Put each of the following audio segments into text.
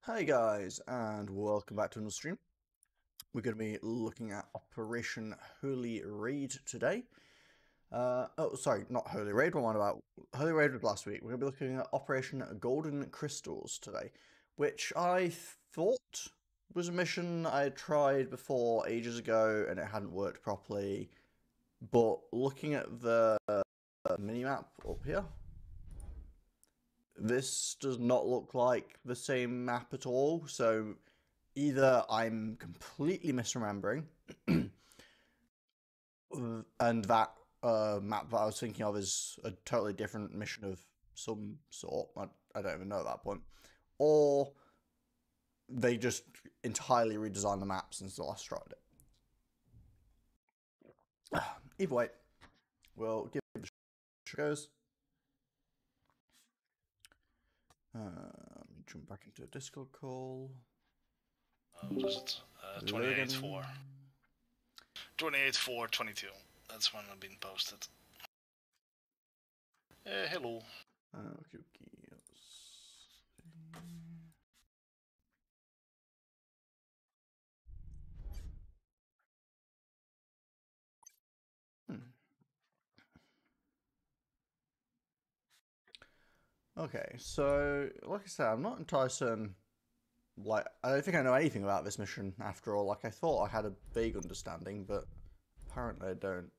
Hi guys, and welcome back to another stream. We're going to be looking at Operation Holy Raid today. Oh, sorry, not Holy Raid. What am I about? Holy Raid was last week. We're going to be looking at Operation Golden Crystals today, which I thought was a mission I had tried before ages ago and it hadn't worked properly. But looking at the minimap up here, this does not look like the same map at all, so either I'm completely misremembering, and that map that I was thinking of is a totally different mission of some sort. I don't even know at that point. Or they just entirely redesigned the map since the last tried it. Either way, we'll give it a goes. Let me jump back into a Discord call. What is it? 28-4. 28-4-22. That's when I've been posted. Hello. Okay. Okay, so like I said, I'm not entirely certain. Like, I don't think I know anything about this mission after all. Like, I thought I had a vague understanding, but apparently I don't.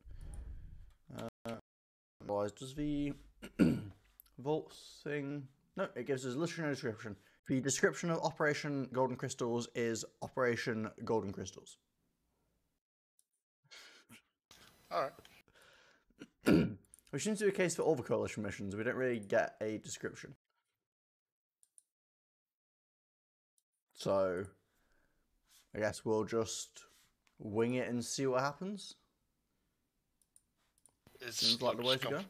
Otherwise, does the vault thing? No, it gives us literally no description. The description of Operation Golden Crystals is Operation Golden Crystals. Alright. Which seems to be the case for all the coalition missions. We don't really get a description. So, I guess we'll just wing it and see what happens. Seems like the way to go.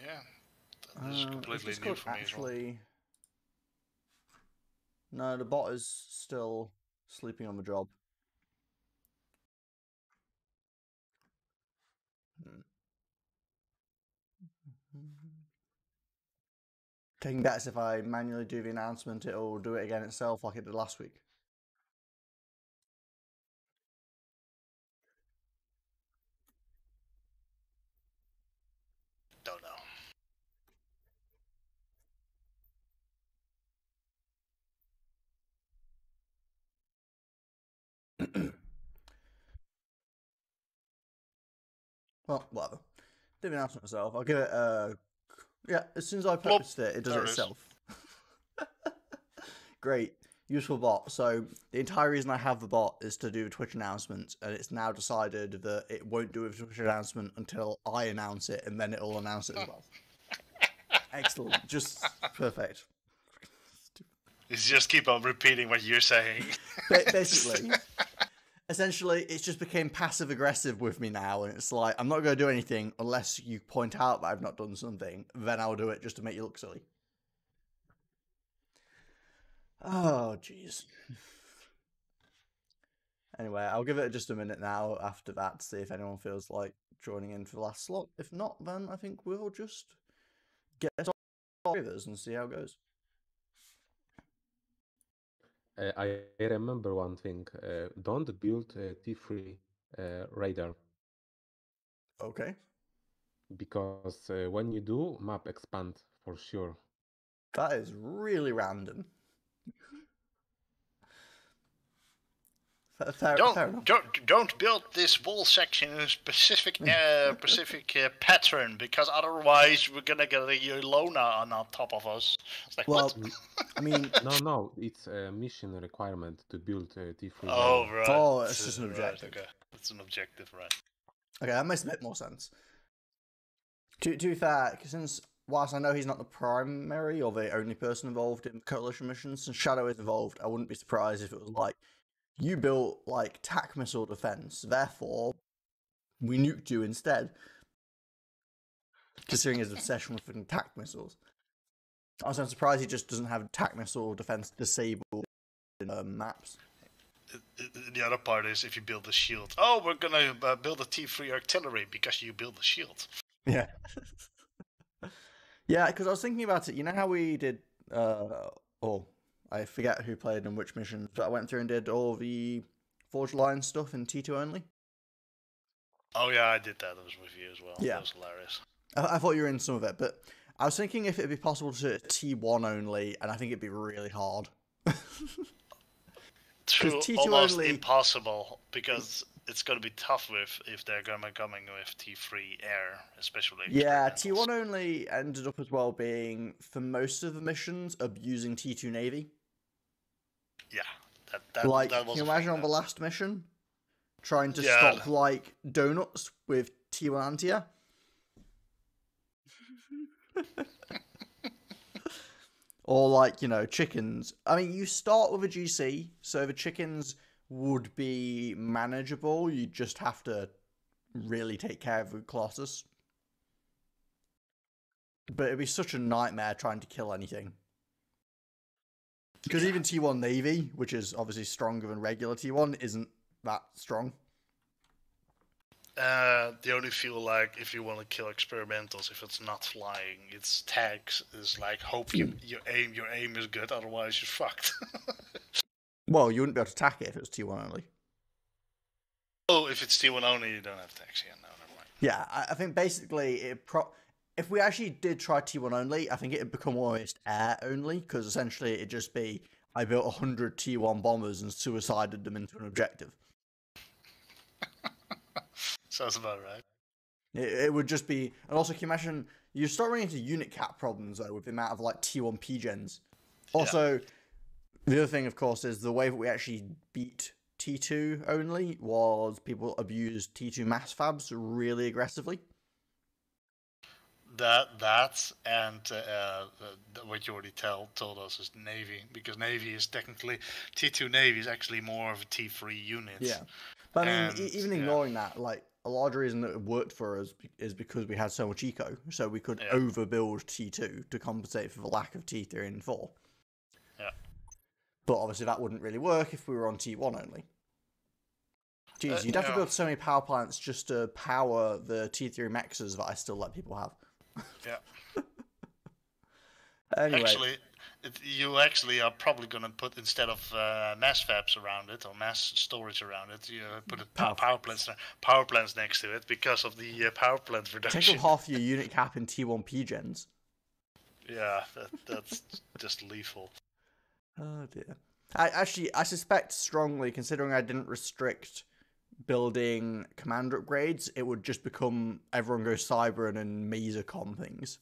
Yeah. This is completely new for me actually... as well. No, the bot is still sleeping on the job. Taking bets if I manually do the announcement, it'll do it again itself like it did last week. Don't know. Well, whatever. Do the announcement myself. I'll give it a... Yeah, as soon as I purchased it, it does it itself. Great. Useful bot. So the entire reason I have the bot is to do a Twitch announcement, and it's now decided that it won't do a Twitch announcement until I announce it, and then it'll announce it as well. Excellent. Just perfect. It's just keep on repeating what you're saying. Basically. Essentially, it's just became passive aggressive with me now, and it's like, I'm not going to do anything unless you point out that I've not done something, then I'll do it just to make you look silly. Oh, jeez. Anyway, I'll give it just a minute now after that to see if anyone feels like joining in for the last slot. If not, then I think we'll just get with us and see how it goes. I remember one thing. Don't build a T3 radar. Okay. Because when you do, map expand for sure. That is really random. Fair enough. Don't build this wall section in a specific pattern, because otherwise we're gonna get a Lona on top of us. It's like, well, what? I mean, no, it's a mission requirement to build a T3. Oh, right. Oh, it's just an objective. Right, okay, it's an objective, right? Okay, that makes a bit more sense. To be fair, since whilst I know he's not the primary or the only person involved in coalition missions, since Shadow is involved, I wouldn't be surprised if it was like, you built like TAC missile defense, therefore we nuked you instead. Considering his obsession with TAC missiles. Also, I'm surprised he just doesn't have TAC missile defense disabled in maps. The other part is if you build a shield. Oh, we're gonna build a T3 artillery because you build a shield. Yeah. Yeah, because I was thinking about it. You know how we did, or I forget who played in which missions, but I went through and did all the Forged Lion stuff in T2 only. Oh yeah, I did that. It was with you as well. Yeah. That was hilarious. I thought you were in some of it, but I was thinking if it'd be possible to do it T1 only, and I think it'd be really hard. True, T2 almost only... impossible, because it's going to be tough if they're going to be coming with T3 air, especially. Yeah, T1 only ended up as well being, for most of the missions, abusing T2 Navy. Yeah, that Can was you imagine on the last mission? Trying to Yeah. stop, like, donuts with T1 anti-air? Or, like, you know, chickens. I mean, you start with a GC, so the chickens would be manageable. You just have to really take care of the Colossus. But it'd be such a nightmare trying to kill anything. Because even T1 Navy, which is obviously stronger than regular T1, isn't that strong. They only feel like if you want to kill experimentals, if it's not flying, its tags is like hope your aim is good, otherwise you're fucked. Well, you wouldn't be able to attack it if it was T1 only. Oh, if it's T1 only, you don't have tags. Yeah, no, never mind. Yeah, I think basically if we actually did try T1 only, I think it'd become almost air only, because essentially it'd just be I built 100 T1 bombers and suicided them into an objective. Sounds about right. It would just be, and also can you imagine, you start running into unit cap problems though with the amount of like T1 P-gens. Also, the other thing of course is the way that we actually beat T2 only was people abused T2 mass fabs really aggressively. That and what you already told us is Navy, because Navy is technically T2 Navy is actually more of a T3 unit. Yeah, but I mean, even ignoring that, like a large reason that it worked for us is because we had so much eco, so we could overbuild T2 to compensate for the lack of T3 and 4. Yeah. But obviously that wouldn't really work if we were on T1 only. Jeez, you'd have to build so many power plants just to power the T3 mexes that I still let people have. Yeah. Anyway. Actually, you actually are probably going to put, instead of mass fabs around it or mass storage around it, you put power plants next to it because of the power plant reduction. Take up half your unit cap in T1 P-gens. Yeah, that's just lethal. Oh dear. I suspect strongly, considering I didn't restrict building commander upgrades, it would just become everyone goes cyber and Mesacom things.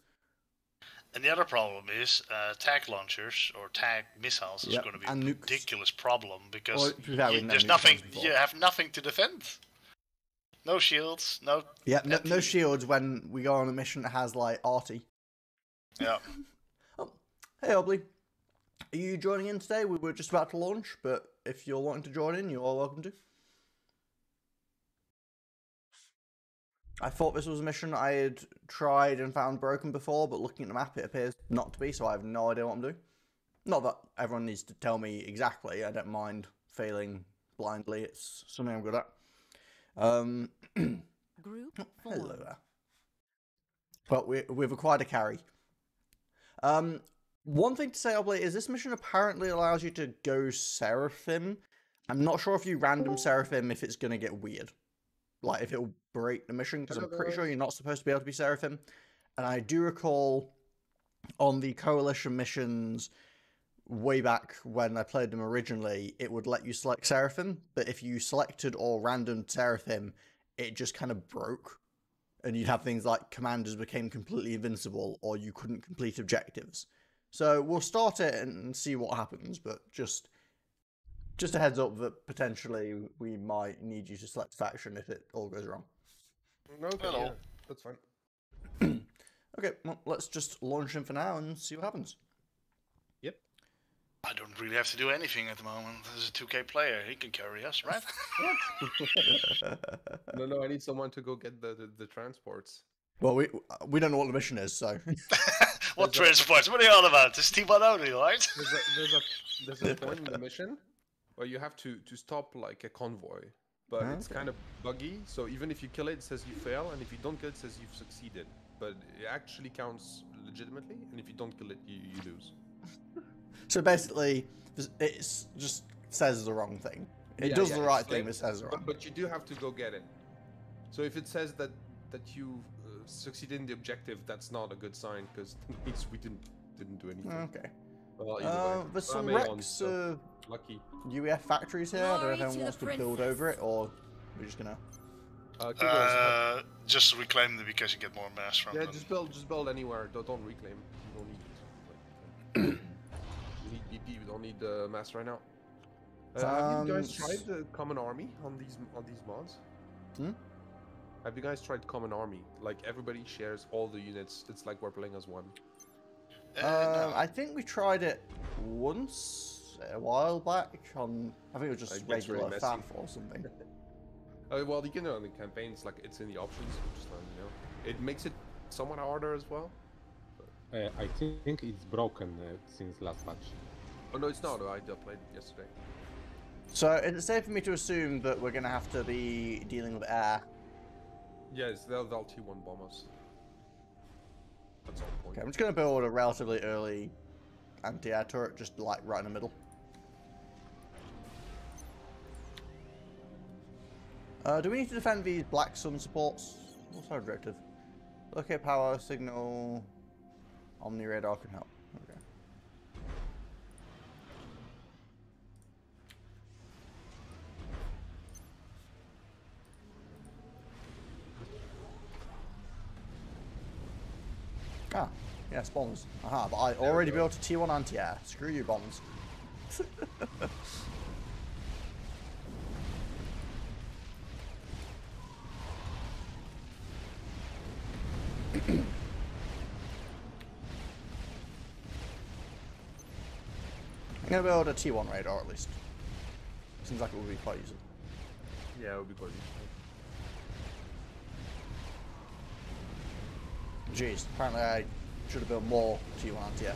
And the other problem is tag launchers or tag missiles is going to be a ridiculous problem because there's nothing. You have nothing to defend. No shields. No. Yeah, no shields when we go on a mission that has like arty. Yeah. Oh, hey Obley, are you joining in today? We were just about to launch, but if you're wanting to join in, you're all welcome to. I thought this was a mission I had tried and found broken before, but looking at the map, it appears not to be, so I have no idea what I'm doing. Not that everyone needs to tell me exactly. I don't mind failing blindly. It's something I'm good at. Group hello there. But we've acquired a carry. One thing to say, Oblate, is this mission apparently allows you to go Seraphim. I'm not sure if you random Seraphim if it's going to get weird. Like, if it'll break the mission, because I'm pretty sure you're not supposed to be able to be Seraphim. And I do recall on the Coalition missions way back when I played them originally, it would let you select Seraphim, but if you selected or randomed Seraphim, it just kind of broke. And you'd have things like commanders became completely invincible, or you couldn't complete objectives. So we'll start it and see what happens, but just a heads up that potentially we might need you to select faction if it all goes wrong. Okay, yeah, that's fine. Okay, well, let's just launch in for now and see what happens. Yep. I don't really have to do anything at the moment. There's a 2K player. He can carry us, right? No, I need someone to go get the transports. Well, we don't know what the mission is, so... What transports? What are you on about? This is T1 only, right? There's a point in the mission where you have to stop like a convoy, but it's kind of buggy. So even if you kill it, it says you fail, and if you don't kill it, it says you've succeeded. But it actually counts legitimately, and if you don't kill it, you lose. So basically, it just says the wrong thing. It does the right thing, but it says the wrong. But you do have to go get it. So if it says that you succeeded in the objective, that's not a good sign because it means we didn't do anything. Okay. Well, there's some wrecks of lucky UEF factories here. I don't know if anyone wants to build over it, or we're just gonna. Just reclaim them because you get more mass from them. Yeah, just build anywhere. Don't reclaim. You don't need. You need BP. You don't need mass right now. Have you guys tried the common army on these mods? Have you guys tried common army? Like everybody shares all the units. It's like we're playing as one. No. I think we tried it once a while back on. I think it was just regular FAF or something. Well, you can do it on the campaigns. Like it's in the options. Just you know, it makes it somewhat harder as well. I think it's broken since last match. Oh no, it's not. I played it yesterday. So is it safe for me to assume that we're gonna have to be dealing with air? Yes, they'll T1 bomb us. That's all point. Okay, I'm just gonna build a relatively early anti-air turret, just like right in the middle. Do we need to defend these Black Sun supports? What's our objective? Locate power signal. Omni radar can help. Okay. Ah, yes, bombs. Aha, but I already built a T1 anti-air. Screw you, bombs. I'm gonna build a T1 radar at least. Seems like it would be quite useful. Yeah, it would be quite useful. Jeez, apparently I should have built more T1 anti-air.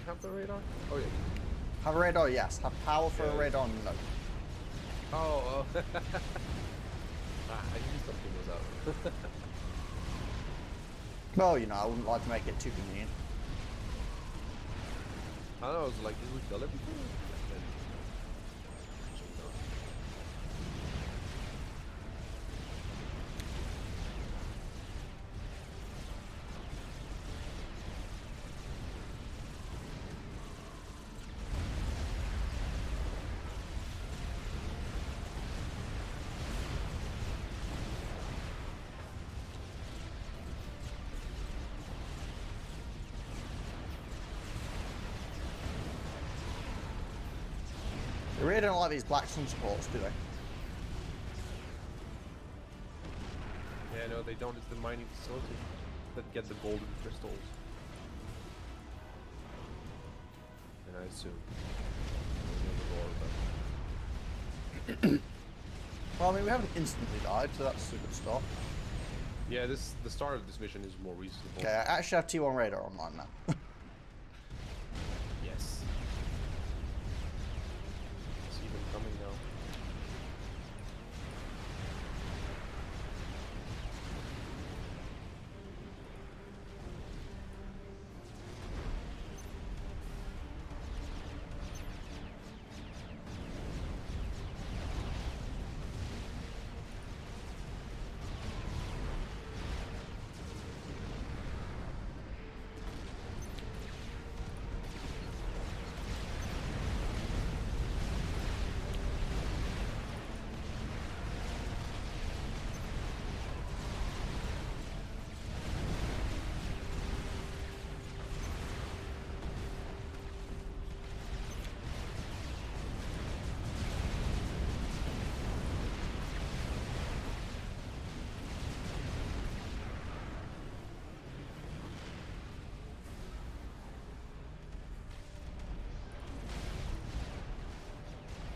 Have the radar? Oh yeah. Have a radar, yes. Have power for a radar, no. Oh, I knew something was up. Well, you know, I wouldn't like to make it too convenient. I don't know, I was like, did we kill it before? They really don't like these Black Sun supports, do they? Yeah, no, they don't. It's the mining facility that get the golden crystals. And I assume. Well, I mean, we haven't instantly died, so that's a good start. Yeah, the start of this mission is more reasonable. Okay, I actually have T1 radar online now. Yes. See them coming now.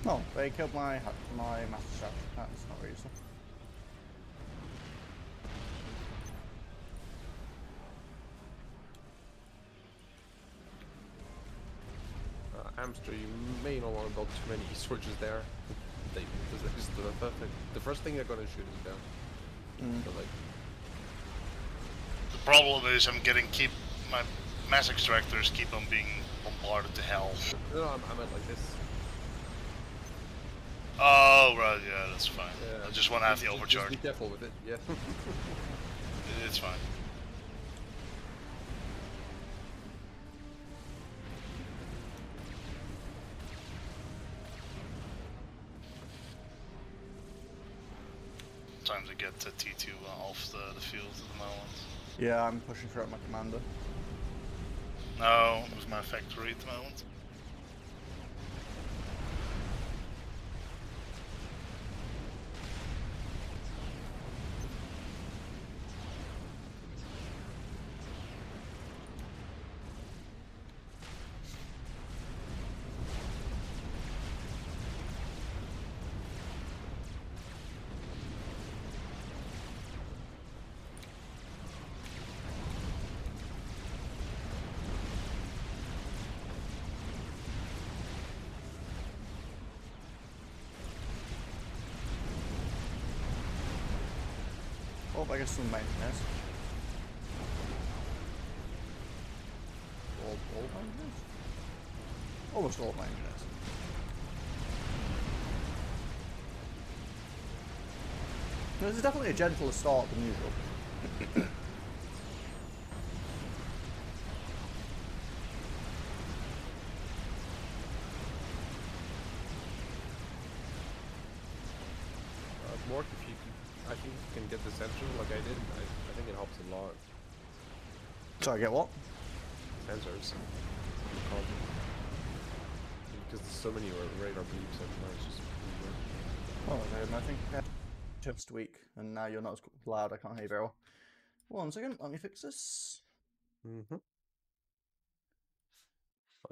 Oh, they killed my master shaft. That's not very useful. Hamster, you may not want to build too many switches there. The first thing they're gonna shoot is down. So, like, the problem is my mass extractors keep on being bombarded to hell. No, I meant like this. Oh, right, yeah, that's fine. Yeah, I just want to have the overcharge. Just be careful with it, yeah. It's fine. Time to get T2 off the field at the moment. Yeah, I'm pushing through my commander. No, it was my factory at the moment. Oh, I guess some maintenance. All maintenance? Almost all maintenance. This is definitely a gentler start than usual. Mork, if you can, I think you can get the sensor like I did. I think it helps a lot. Sorry, get what? Sensors. Because there's so many radar bleeps everywhere, it's just weird. Oh, I think just weak, and now you're not as loud. I can't hear you very well. 1 second, let me fix this. I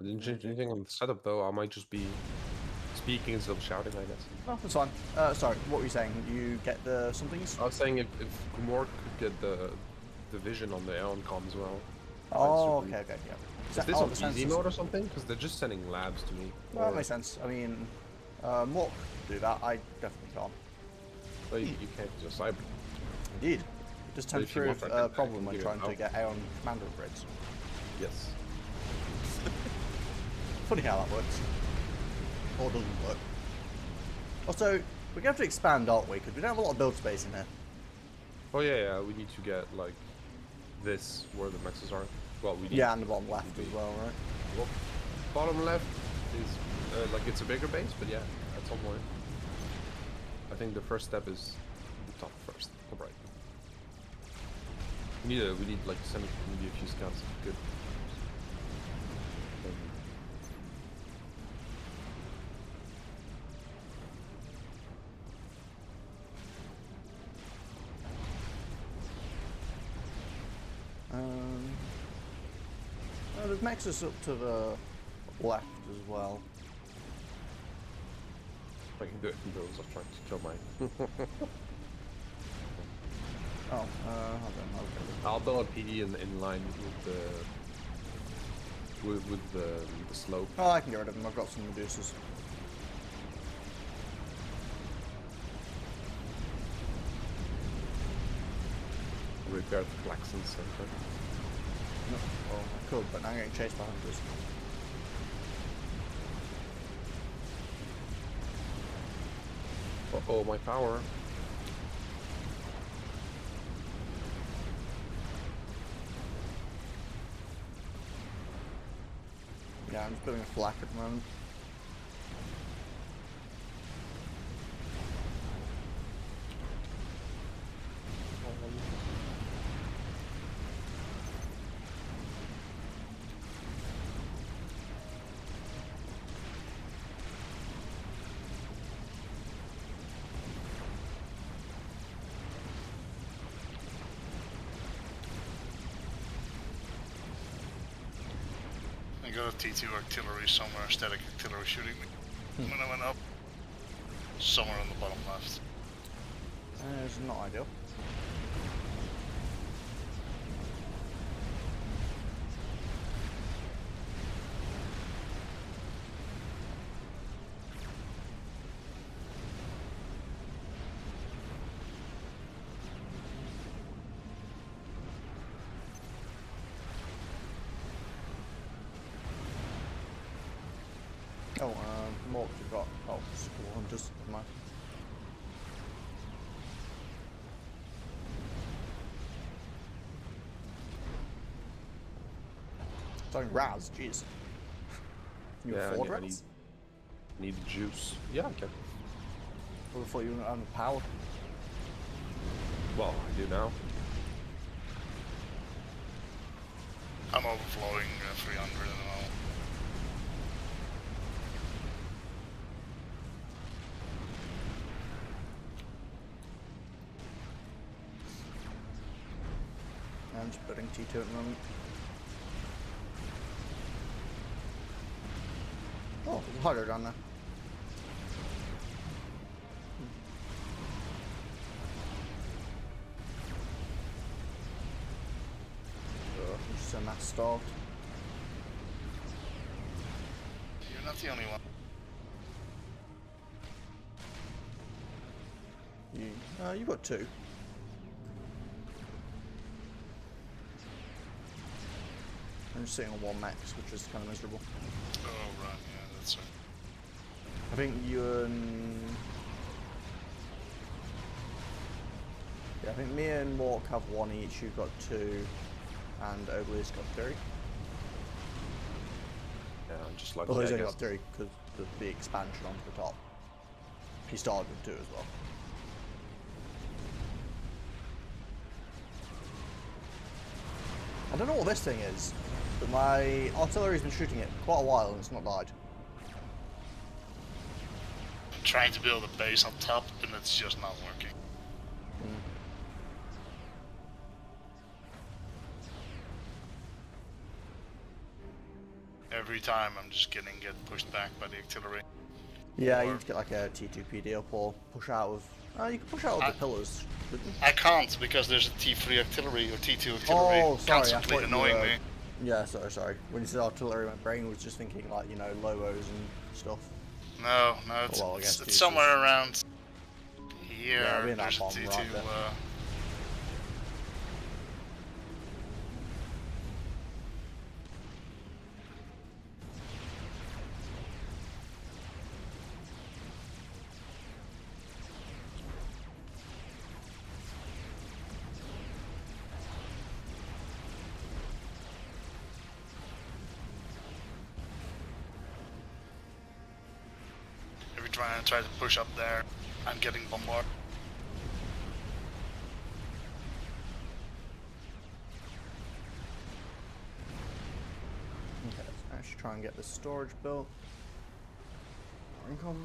didn't change anything on the setup though. I might just be speaking instead of shouting, I guess. Oh, that's fine. Sorry, what were you saying? You get the somethings? I was saying if Mork could get the vision on the Aeon comm as well. Oh, okay, yeah. Is this on easy mode or something? Because they're just sending labs to me. Well, that makes sense. I mean, Mork could do that. I definitely can't. Well, you can't just cyber. Indeed. It does tend to prove a problem when trying to get Aeon commander upgrades. Yes. Funny how that works. Or doesn't work. Also, we're going to have to expand, aren't we? Because we don't have a lot of build space in here. Oh yeah, we need to get, like, this, where the mexes are. Well, we need... Yeah, and the bottom left as well, right? Well, bottom left is, like, it's a bigger base, but yeah, at some point. I think the first step is the top first. Top right. We need, like, send maybe a few scouts. Good. There's mexes up to the left as well. I can do it from those. I'm trying to kill my. Oh, I'll build a PD in line with the slope. Oh, I can get rid of them. I've got some reducers. Repair the Klaxon center. No, well, I could, but now I'm getting chased by hunters. Uh-oh, my power. Yeah, I'm just building a flak at the moment. I got a T2 artillery somewhere, static artillery shooting me when I went up. somewhere on the bottom left. It's not ideal. Oh, Morks have got school hunters. Never mind. Don't Raz, jeez. Can you afford Raz? Need the juice. Yeah, I can. I thought you were underpowered. Well, I do now. I'm overflowing 300 at the moment. I'm just putting T2 at the moment. Oh, there's a hydro down there. Just send that starved. You're not the only one. You've got 2. I'm just sitting on 1 max, which is kind of miserable. Oh, right, yeah, that's right. I think you and... Yeah, I think me and Mork have 1 each, you've got 2, and Ogley's got 3. Yeah, I'm just like... Well, he's only got 3, because the expansion onto the top. He started with 2 as well. I don't know what this thing is, but my artillery's been shooting it for quite a while and it's not died. I'm trying to build a base on top and it's just not working. Every time I'm just get pushed back by the artillery. Yeah, you need to get like a T2 PD up or push out with... you can push out with the pillars. I can't because there's a T3 artillery or T2 artillery constantly annoying me. Yeah, sorry. When you said artillery, my brain was just thinking like, you know, Lobos and stuff. No, it's somewhere around here. Yeah, there's a T2. Right try to push up there. I'm getting bombarded. Okay, let's actually try and get the storage built. Income.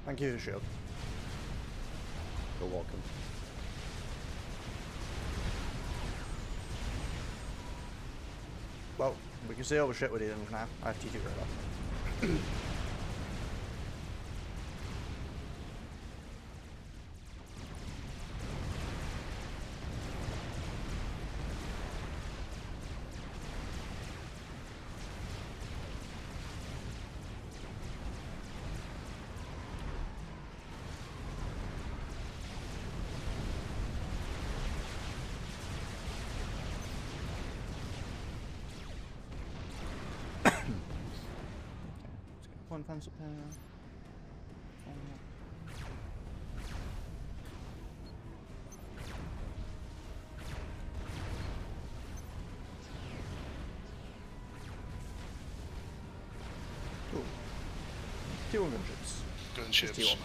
Thank you for the shield. You're welcome. Well, we can see all the shit we're dealing with now. I have T2 right off. One fence up there. Cool. T1 gunships. Gunships. T1.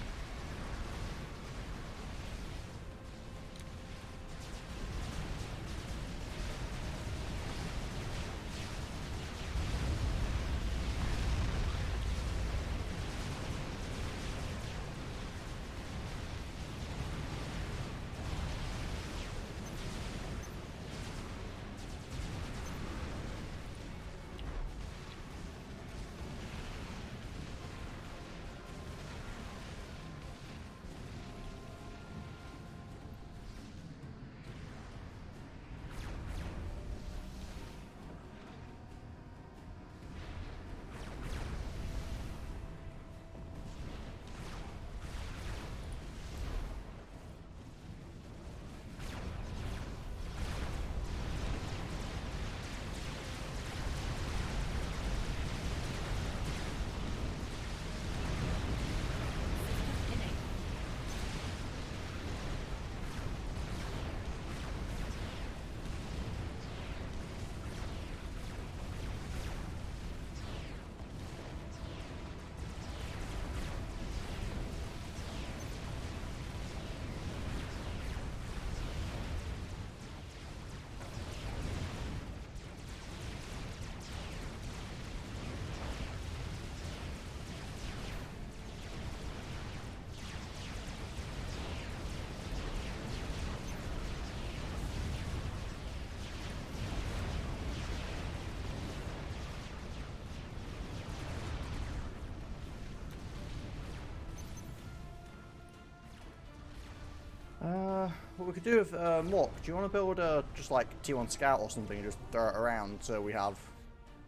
What we could do with Mork, do you want to build a just like T1 Scout or something and just throw it around so we have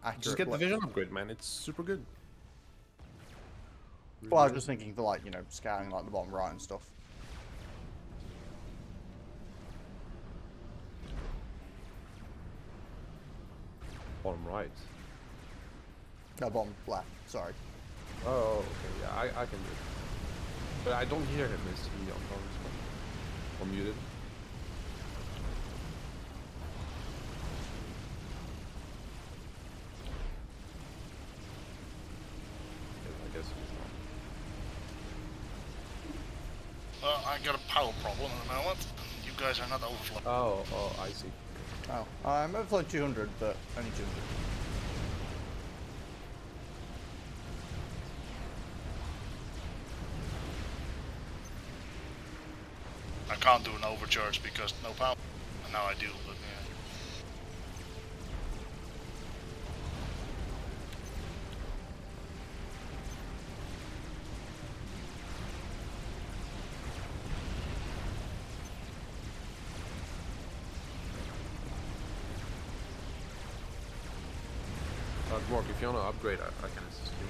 accurate... Just get the vision upgrade, man. It's super good. Well, I was just thinking for like, you know, scouting like the bottom right and stuff. Bottom right. No, bottom left, sorry. Oh, okay, yeah, I can do it. But I don't hear him, is he on bonus? Or muted? I guess he's not. Well, I got a power problem at the moment. You guys are not overflowing. Oh, I see. Oh, I'm overflowing 200, but only 200. I can't do an overcharge because no power. And now I do, but yeah. Mark, if you want to upgrade, I can assist you.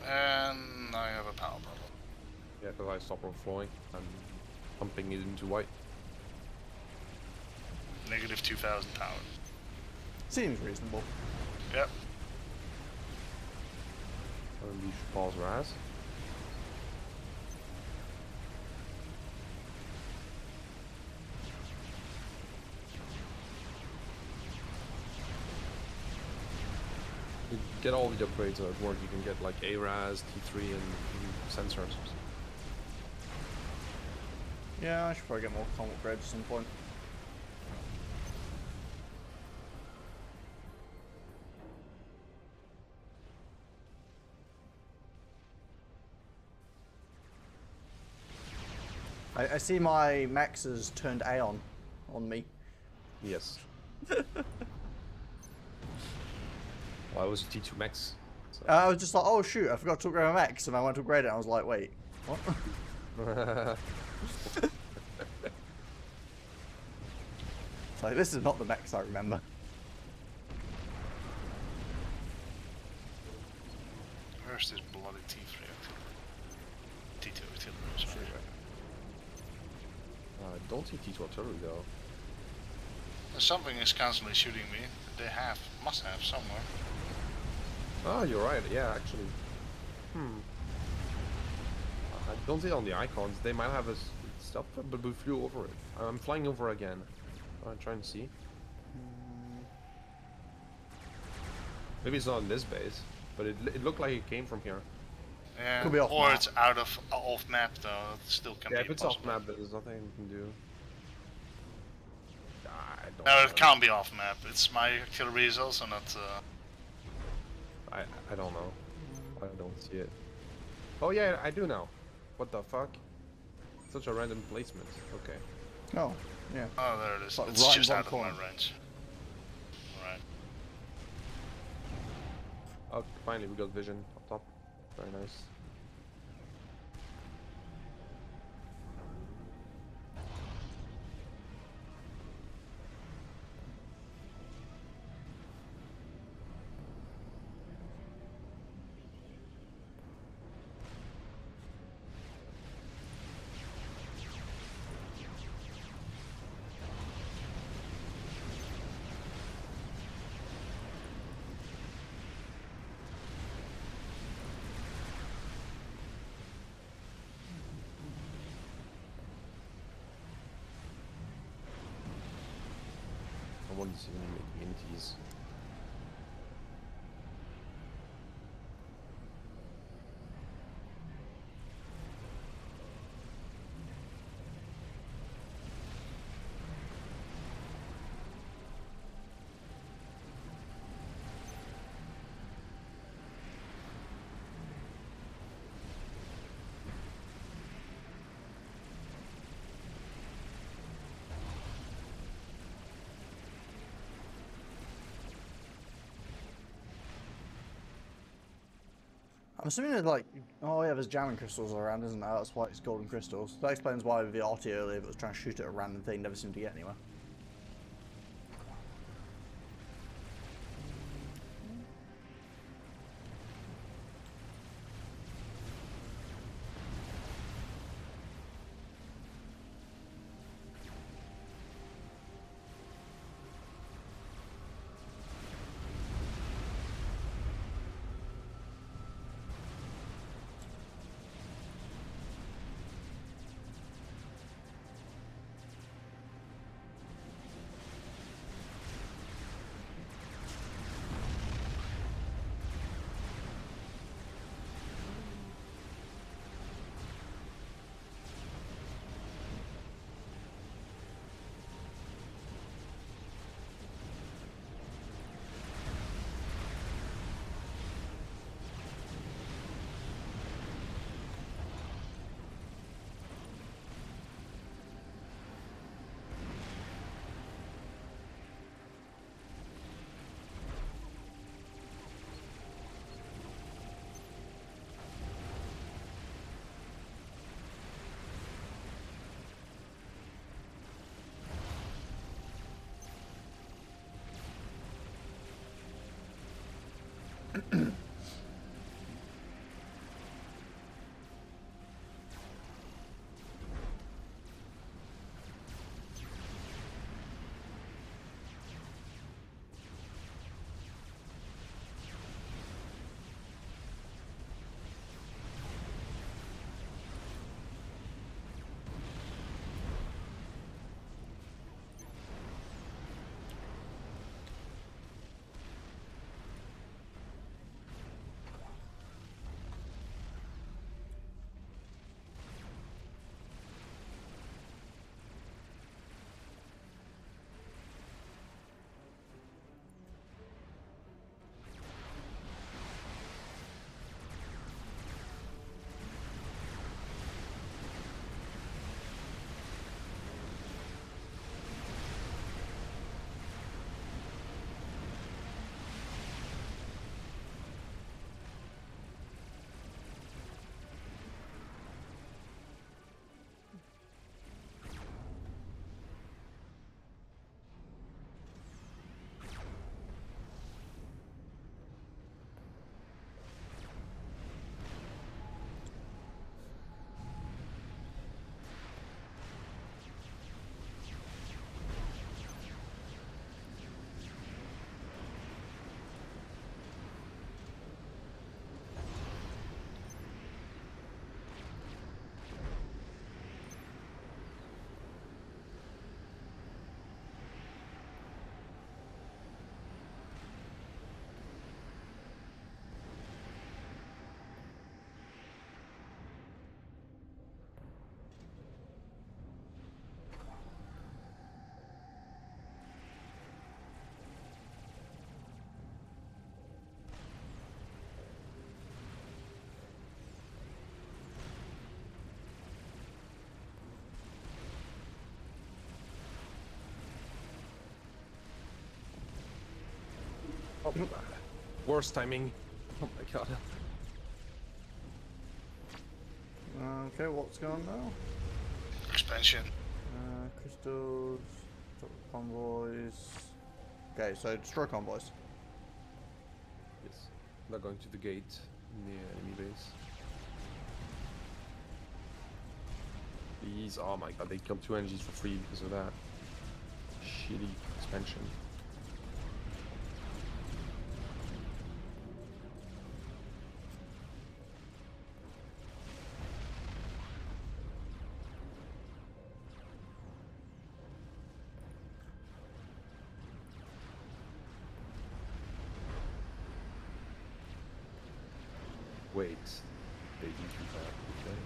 And I have a power problem. Yeah, because I stop overflowing and pumping it into white. Negative 2,000 power. Seems reasonable. Yep. Unleash Paul's Raz. you get all the upgrades at work, you can get like ARAS, T3, and sensors. Yeah, I should probably get more comm upgrades at some point. I see my max has turned Aeon on me. Yes. Well, I was T2 max. So. I was just like, oh shoot, I forgot to upgrade my max, and I went to upgrade it, and I was like, wait, what? It's like, this is not the max I remember. Where's this bloody T3 T2 artillery? Don't see T2 artillery though. Something is constantly shooting me. They must have somewhere. Oh, you're right. Yeah, actually. I don't see it on the icons. They might have stuff, but we flew over it. I'm flying over again. I'm trying to see. Maybe it's not in this base, but it looked like it came from here. Yeah, could be off or map. it's out of off map though. It still can be. Yeah, if it's possible. off map, there's nothing we can do. No, it can't be off map. It's my artillery is also not. I don't know. I don't see it. Oh yeah, I do now. What the fuck? Such a random placement. Okay. Oh, yeah. Oh, there it is. Like It's right just in one out of corner. my range. Right. Oh, finally we got vision up top. Very nice. I want to see them make inties. I'm assuming there's like, oh yeah, there's jamming crystals around, isn't there? That's why it's golden crystals. That explains why the RT earlier, if it was trying to shoot at a random thing, never seemed to get anywhere. Worst timing. Oh my god. Okay, what's going on now? Expansion. Crystals, convoys. Okay, so destroy convoys. Yes. They're going to the gate in the enemy base. These, oh my god, they killed 2 energies for free because of that shitty expansion. Wait, they do that, okay.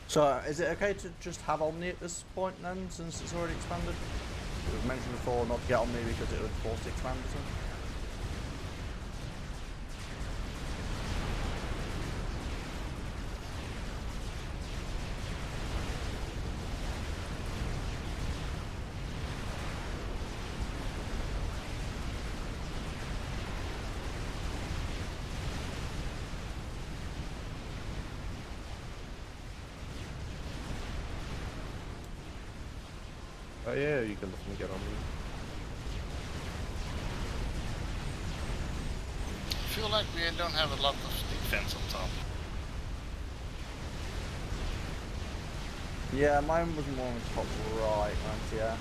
So, is it okay to just have Omni at this point then, since it's already expanded? It was mentioned before not to get Omni because it would force the expand or something. Oh yeah, you can definitely get on me. I feel like we don't have a lot of defense on top. Yeah, mine was more on the top right, yeah.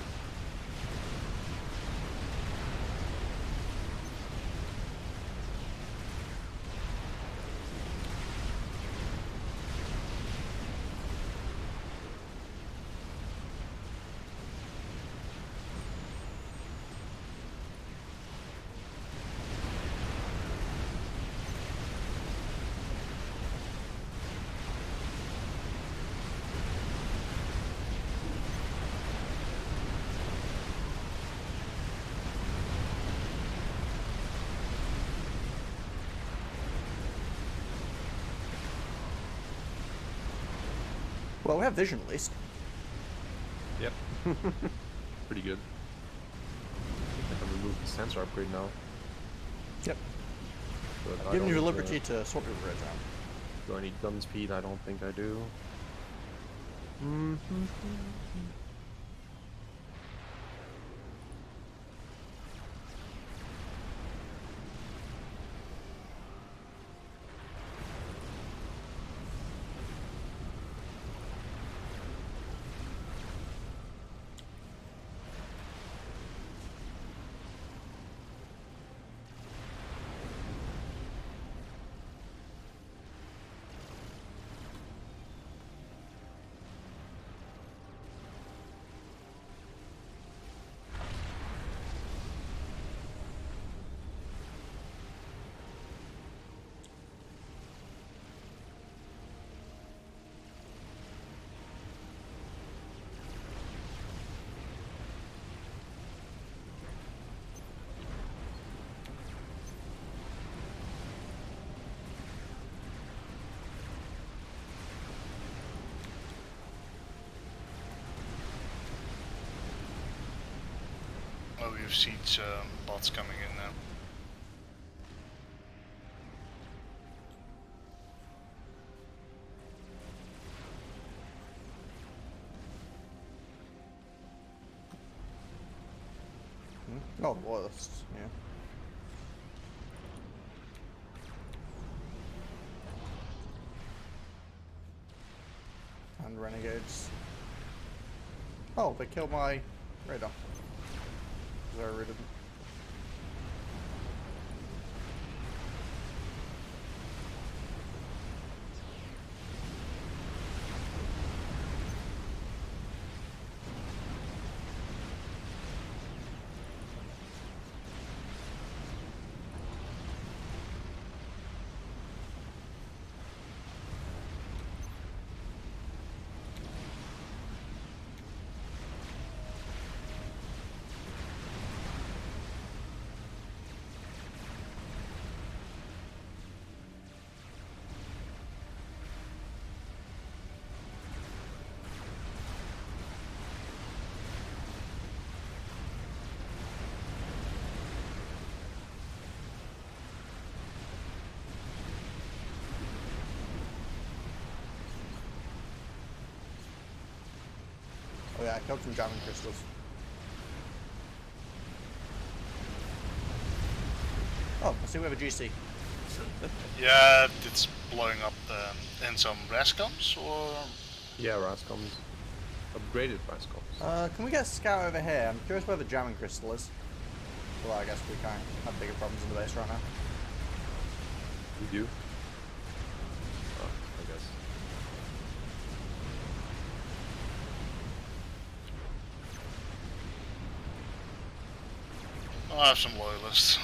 Well, we have vision at least. Yep. Pretty good. I can remove the sensor upgrade now. Yep. But Giving you a liberty to swap your grids out. Do I need gun speed? I don't think I do. Oh, we've seen bots coming in now. Oh, loyalists, yeah. And renegades. Oh, they killed my radar. Got rid of them. yeah, I killed some jamming crystals. Oh, I see we have a GC. Yeah, it's blowing up in some Rascons, or? Yeah, Rascons. Upgraded Rascons. Can we get a scout over here? I'm curious where the jamming crystal is. Well, I guess we can't have bigger problems in the base right now. We do? Oh, I guess. I have some loyalists.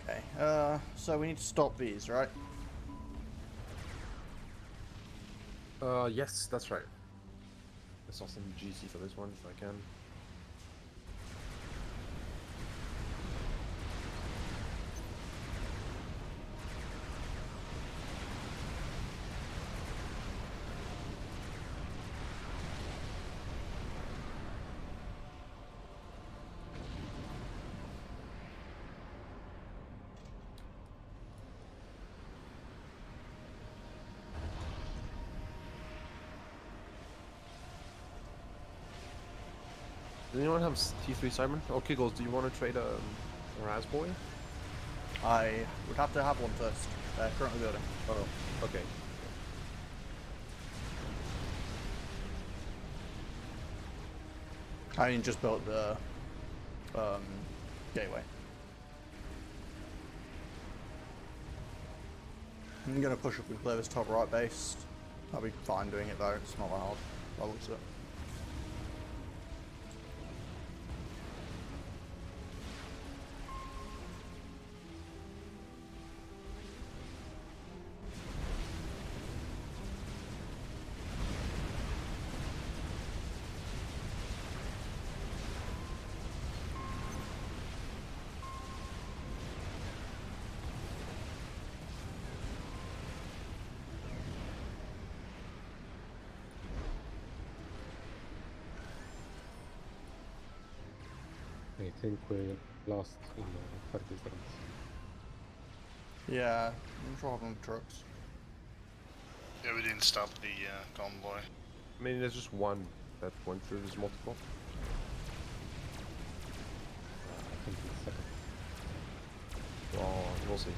Okay, so we need to stop these, right? Yes, that's right. I saw some GC for this one, if I can. Does anyone have T3 Simon? Oh, Kiggles, do you want to trade a Raspboy? I would have to have one first. They're currently building. Oh, okay. I mean, just built the gateway. I'm gonna push up and clear this top right base. I'll be fine doing it though, it's not that hard. By the looks of it. I think we lost in far distance. Yeah, I'm sure on trucks. Yeah, we didn't stop the convoy. I mean, there's just one that went through. There's multiple. I think it's second. Well, we'll see.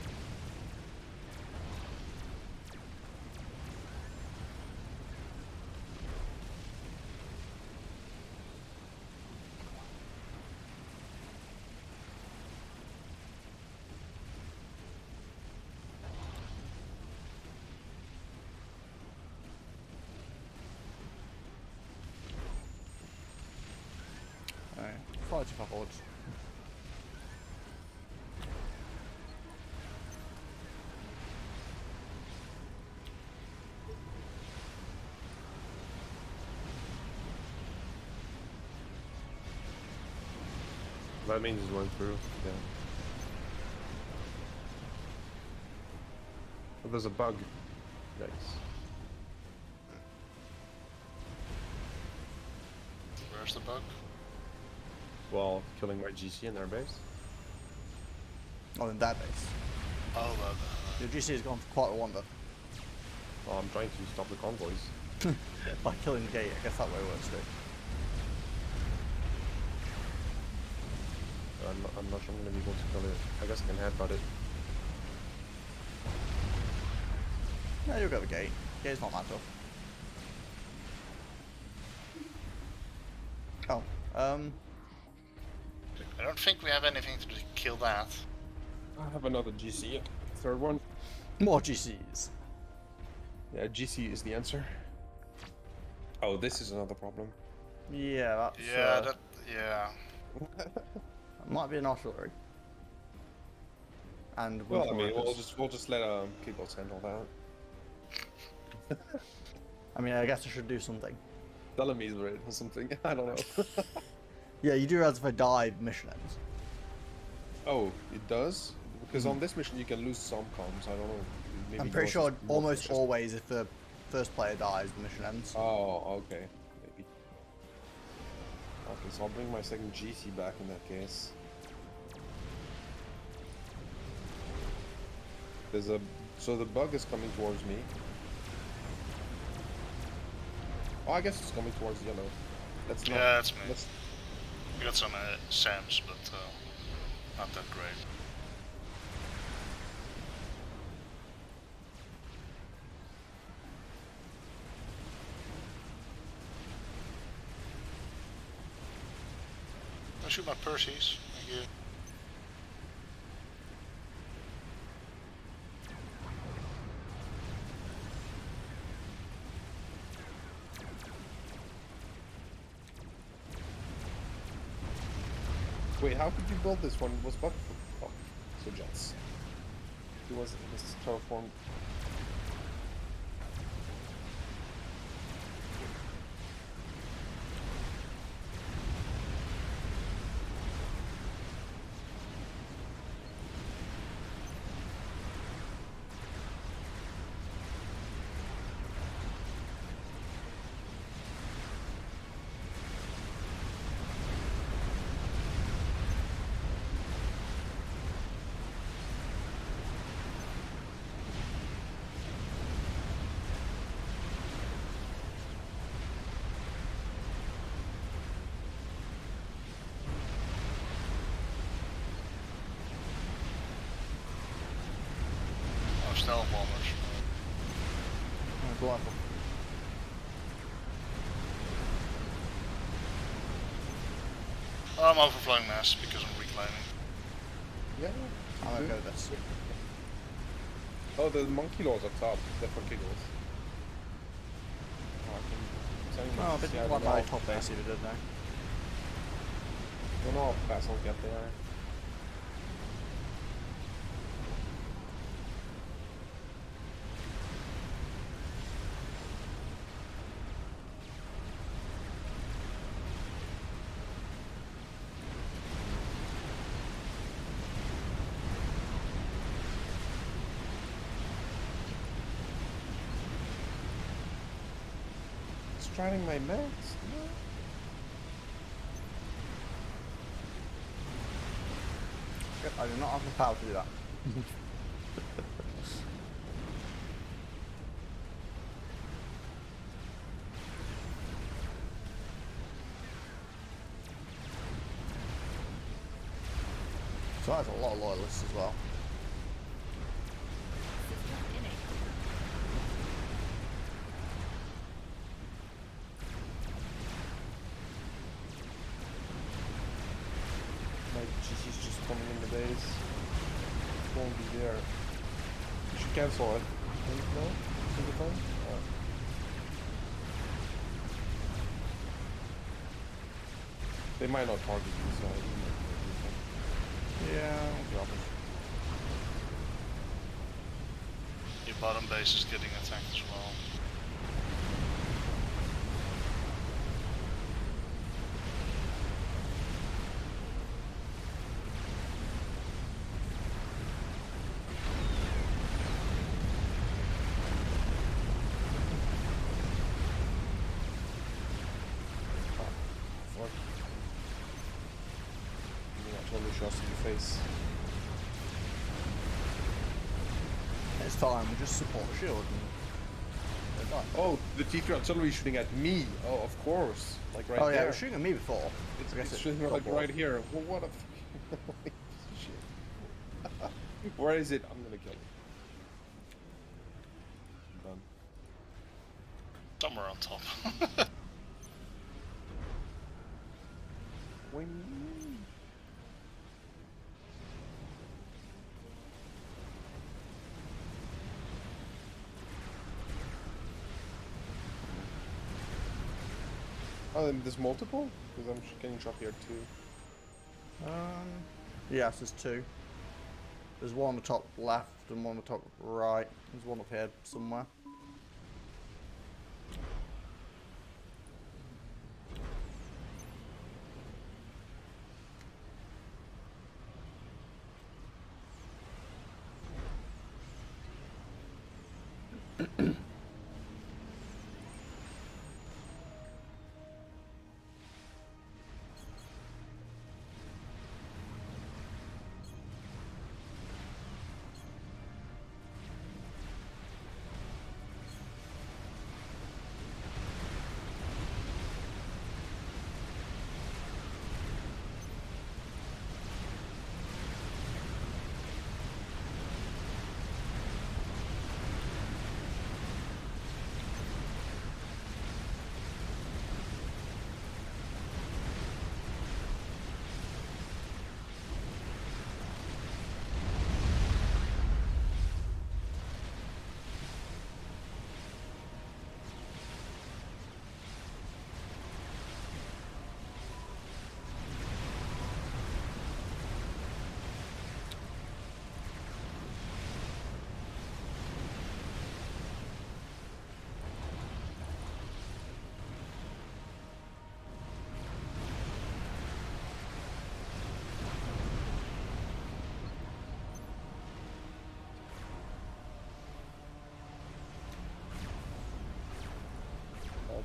Alright, far too far forwards. That means it went through. Yeah. Oh, there's a bug. Nice. Where's the bug? Well, killing my GC in their base. Oh, in that base. Oh, your GC has gone for quite a wander. Well, I'm trying to stop the convoys. By killing the gate, I guess that way works too. I'm not sure I'm gonna be able to kill it. I guess I can headbutt it. No, you'll go the gate. Gate's not that tough. Oh, I don't think we have anything to kill that. I have another GC. Third one. More GCs. Yeah, GC is the answer. Oh, this is another problem. Yeah, that's... Yeah, yeah. Might be an artillery. And well, I mean, we'll just let keyboards handle that. I mean, I guess I should do something. Bellamy's red or something. I don't know. Yeah, you do realize if I die, the mission ends. Oh, it does? Because on this mission you can lose some comms. I don't know. Maybe I'm pretty sure almost always if the first player dies, the mission ends. Oh, okay. Maybe. Okay, so I'll bring my second GC back in that case. There's a... So the bug is coming towards me. Oh, I guess it's coming towards yellow. That's not... Yeah, that's me. We got some SAMs, but not that great. I shoot my Perseus. Thank you. Wait, how could you build this one? It was bugged. Oh, so jets. It was terraformed. Stealth bombers. Oh, delightful. I'm overflowing mass because I'm reclaiming. Yeah. I'm gonna go with this. Oh, the monkey lords up top. The monkey lords. Oh, a bit like my top base if it did now. I don't know how fast I'll get there. Trying my max? No. I do not have the power to do that. So that's a lot of loyalists as well. GC's just coming in the base. It won't be there. You should cancel it. No? Is it fine? They might not target you, so yeah, I'll drop it. Your bottom base is getting attacked as well. face. It's fine, we just support the shield and they're done. Oh, the T3 artillery shooting at me. Oh, of course. Like right there. Oh yeah, it was shooting at me before. It's shooting like right here. Well, what a fucking shit. Where is it? I'm gonna kill it. I'm done. Somewhere on top. Oh, then there's multiple? Because I'm getting shot here too. Yes, there's two. There's one on the top left and one on the top right. There's one up here somewhere.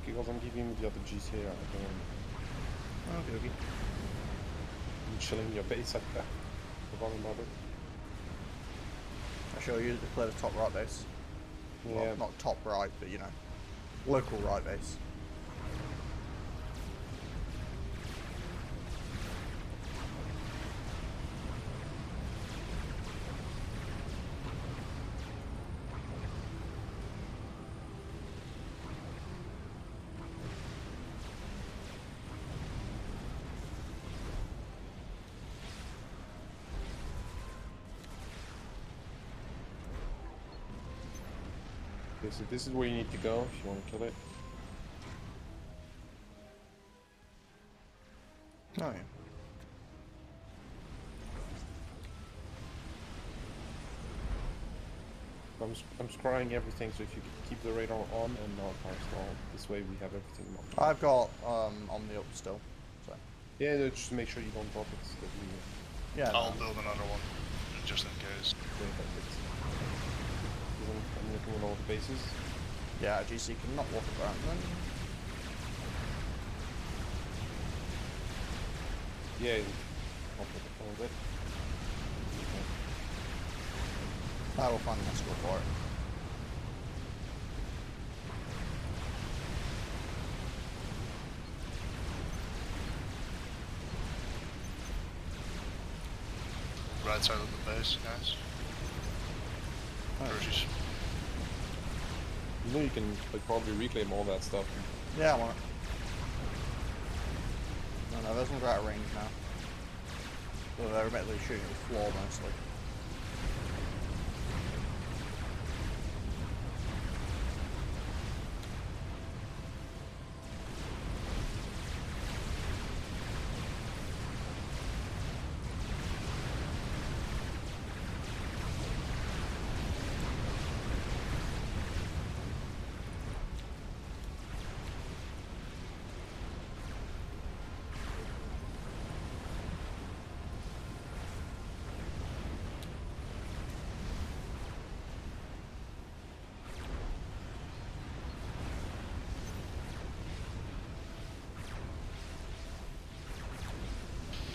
Because I'm giving the other GC here. Okay, okay. I'm chilling in your base like that. Forgot about it. I show you to play the top right base. Yeah. Well, not top right, but you know, local right base. Okay, so this is where you need to go if you want to kill it. Oh yeah. I'm scrying everything, so if you keep the radar on and not fire stall, this way we have everything marked. I've got on the up still. So. Yeah, just to make sure you don't drop it. So yeah. I'll build another one, just in case. Yeah, perfect. I'm looking at all the bases. Yeah, GC cannot walk around then. Yeah, I'll put the phone a bit. I will find an escort for it. Right side of the base, guys. Purges. You know you can like probably reclaim all that stuff. Yeah, I want it. No, those ones are out of range now. Well, they're admittedly shooting at the floor mostly.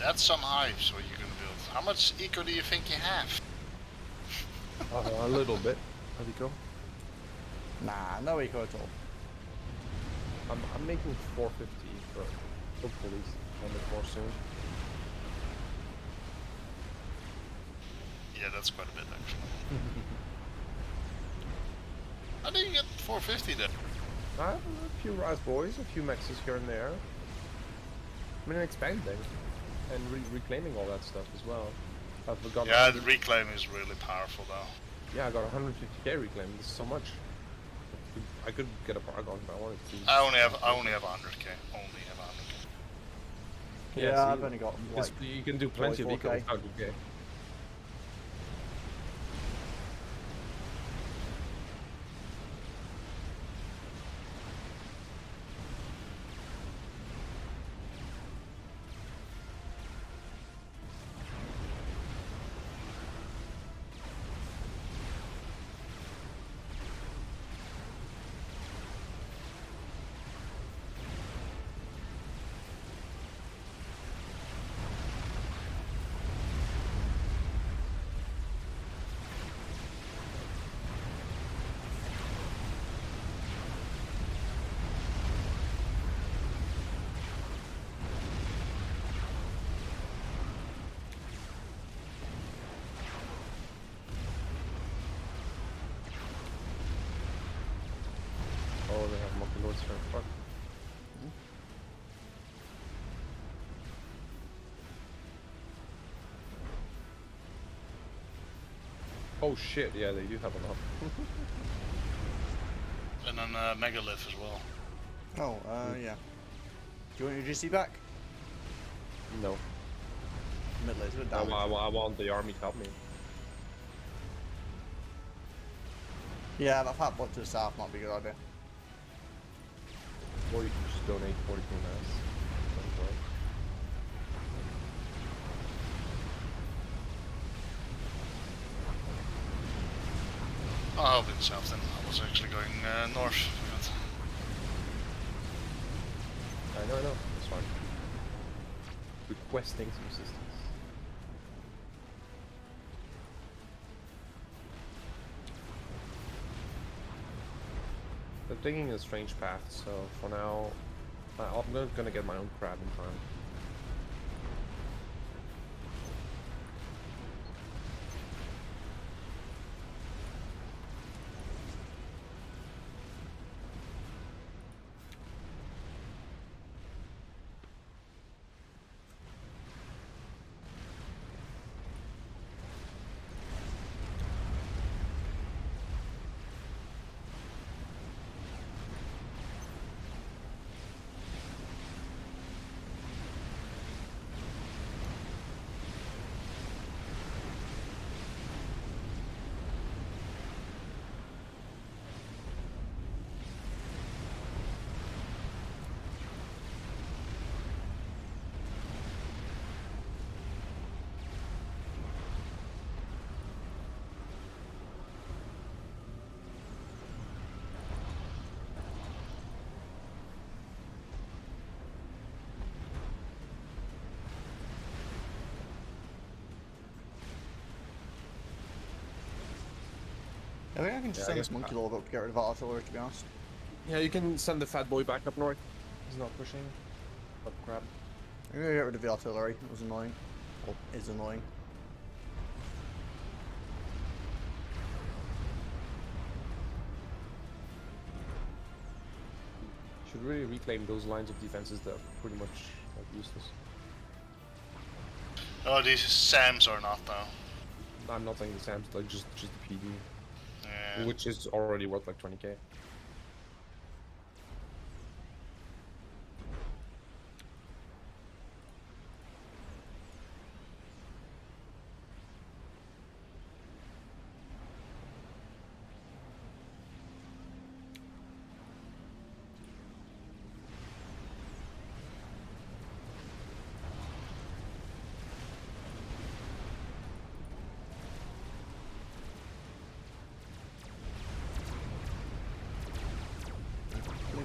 That's some hives what you're gonna build. How much eco do you think you have? A little bit of eco. Nah, no eco at all. I'm making 450, but hopefully I'll make more soon. Yeah, that's quite a bit actually. How do you get 450 then? I have a few Rise Boys, a few Maxes here and there. I mean, expanding and reclaiming all that stuff as well. I've got yeah, the reclaim is really powerful though. Yeah, I got 150k reclaim. This is so much. I could get a Paragon if I wanted to. I only have 100k. Only have 100k. Yeah, I've only got like. You can do plenty of eco with 100k. Oh, they have monkey lords here. Fuck. Oh shit, yeah, they do have enough. And then Megalith as well. Oh, yeah. Do you want your GC back? No. Middle is with I want the army to help me. Yeah, that fat block to the south might be a good idea. Or you can just donate 40k mass. I'll be in the south then. I was actually going north. I know, that's fine. Requesting some assistance. They're taking a strange path, so for now, I'm gonna get my own crab in time. I think I can just send this monkey lord up to get rid of artillery, to be honest. Yeah, you can send the fat boy back up north. He's not pushing. Up crab. I'm gonna get rid of the artillery. It was annoying. Or is annoying. Should really reclaim those lines of defenses that are pretty much like, useless. Oh, these SAMs are not though. I'm not saying the SAMs, like just the PD. Yeah. Which is already worth like 20k.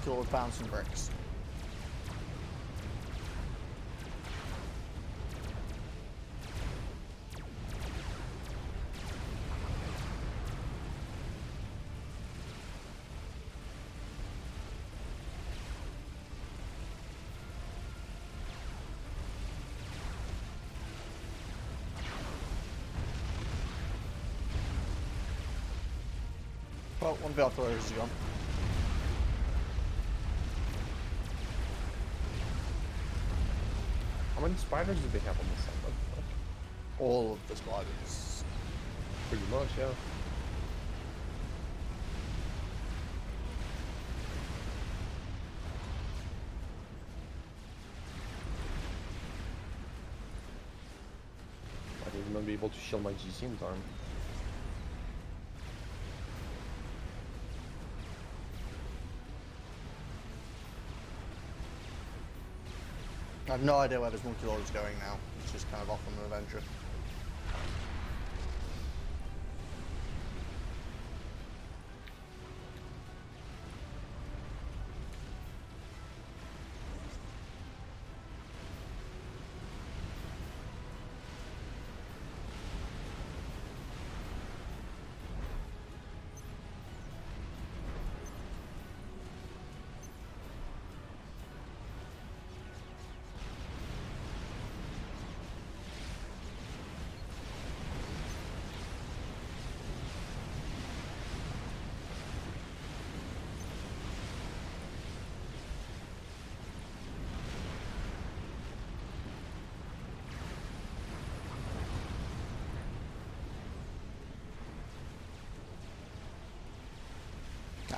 Lord bouncing bricks. Well, one of the artilleries is gone. How many spiders do they have on this side? All of the spiders. Pretty much, yeah. I didn't even be able to shield my GC in time. I have no idea where this monkey lord is going now. It's just kind of off on an adventure.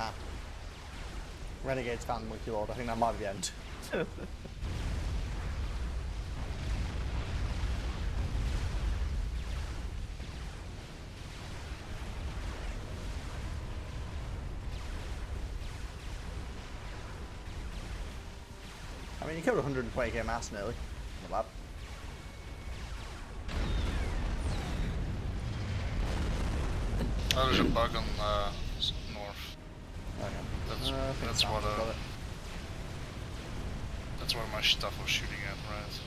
Ah. Renegades found the monkey lord. I think that might be the end. I mean, you killed 120k mass nearly. Not bad. Oh, there's a bug on north. Okay. That's where my stuff was shooting at, right?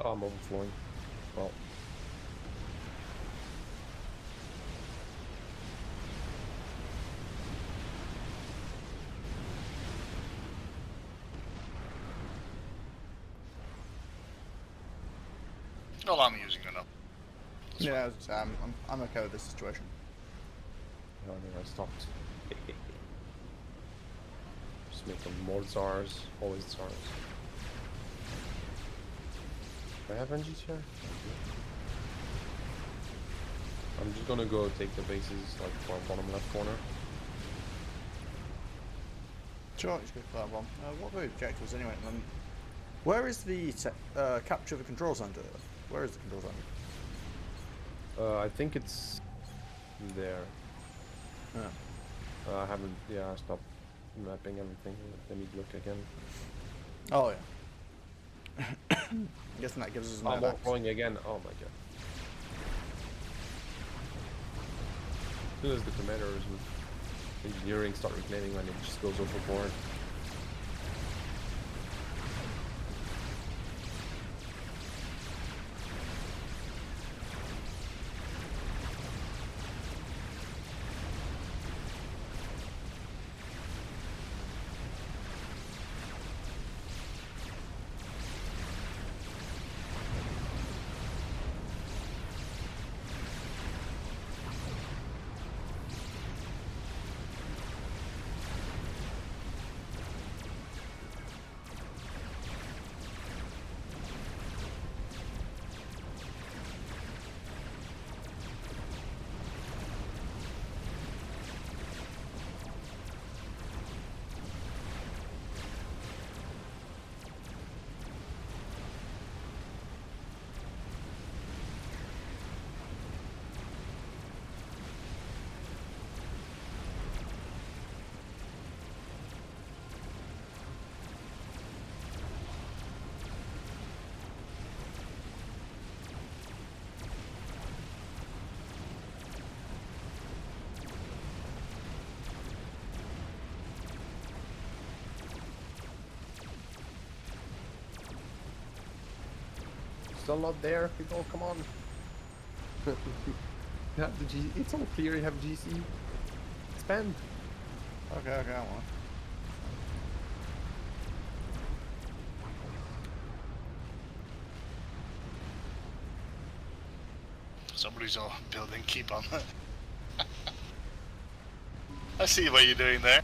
Oh, I'm overflowing. Well. Well, I'm using enough. Yeah, I'm okay with this situation. I mean, I stopped. Just making more Tsars, always Tsars. Do I have NGs here? I'm just gonna go take the bases, like, for bottom left corner. Sure, it's good for that one. What were the objectives anyway? Where is the capture the control center? Where is the control center? I think it's there. Yeah. I haven't, I stopped mapping everything. Let me look again. Oh, yeah. I'm guessing that gives us I'm overflowing again. Oh my god. As soon as the commanders with engineering start reclaiming, and it just goes overboard. Still not there, people, come on. You have the G. It's all clear, you have GC. Expand. Okay, I want. Somebody's all building keep on. I see what you're doing there.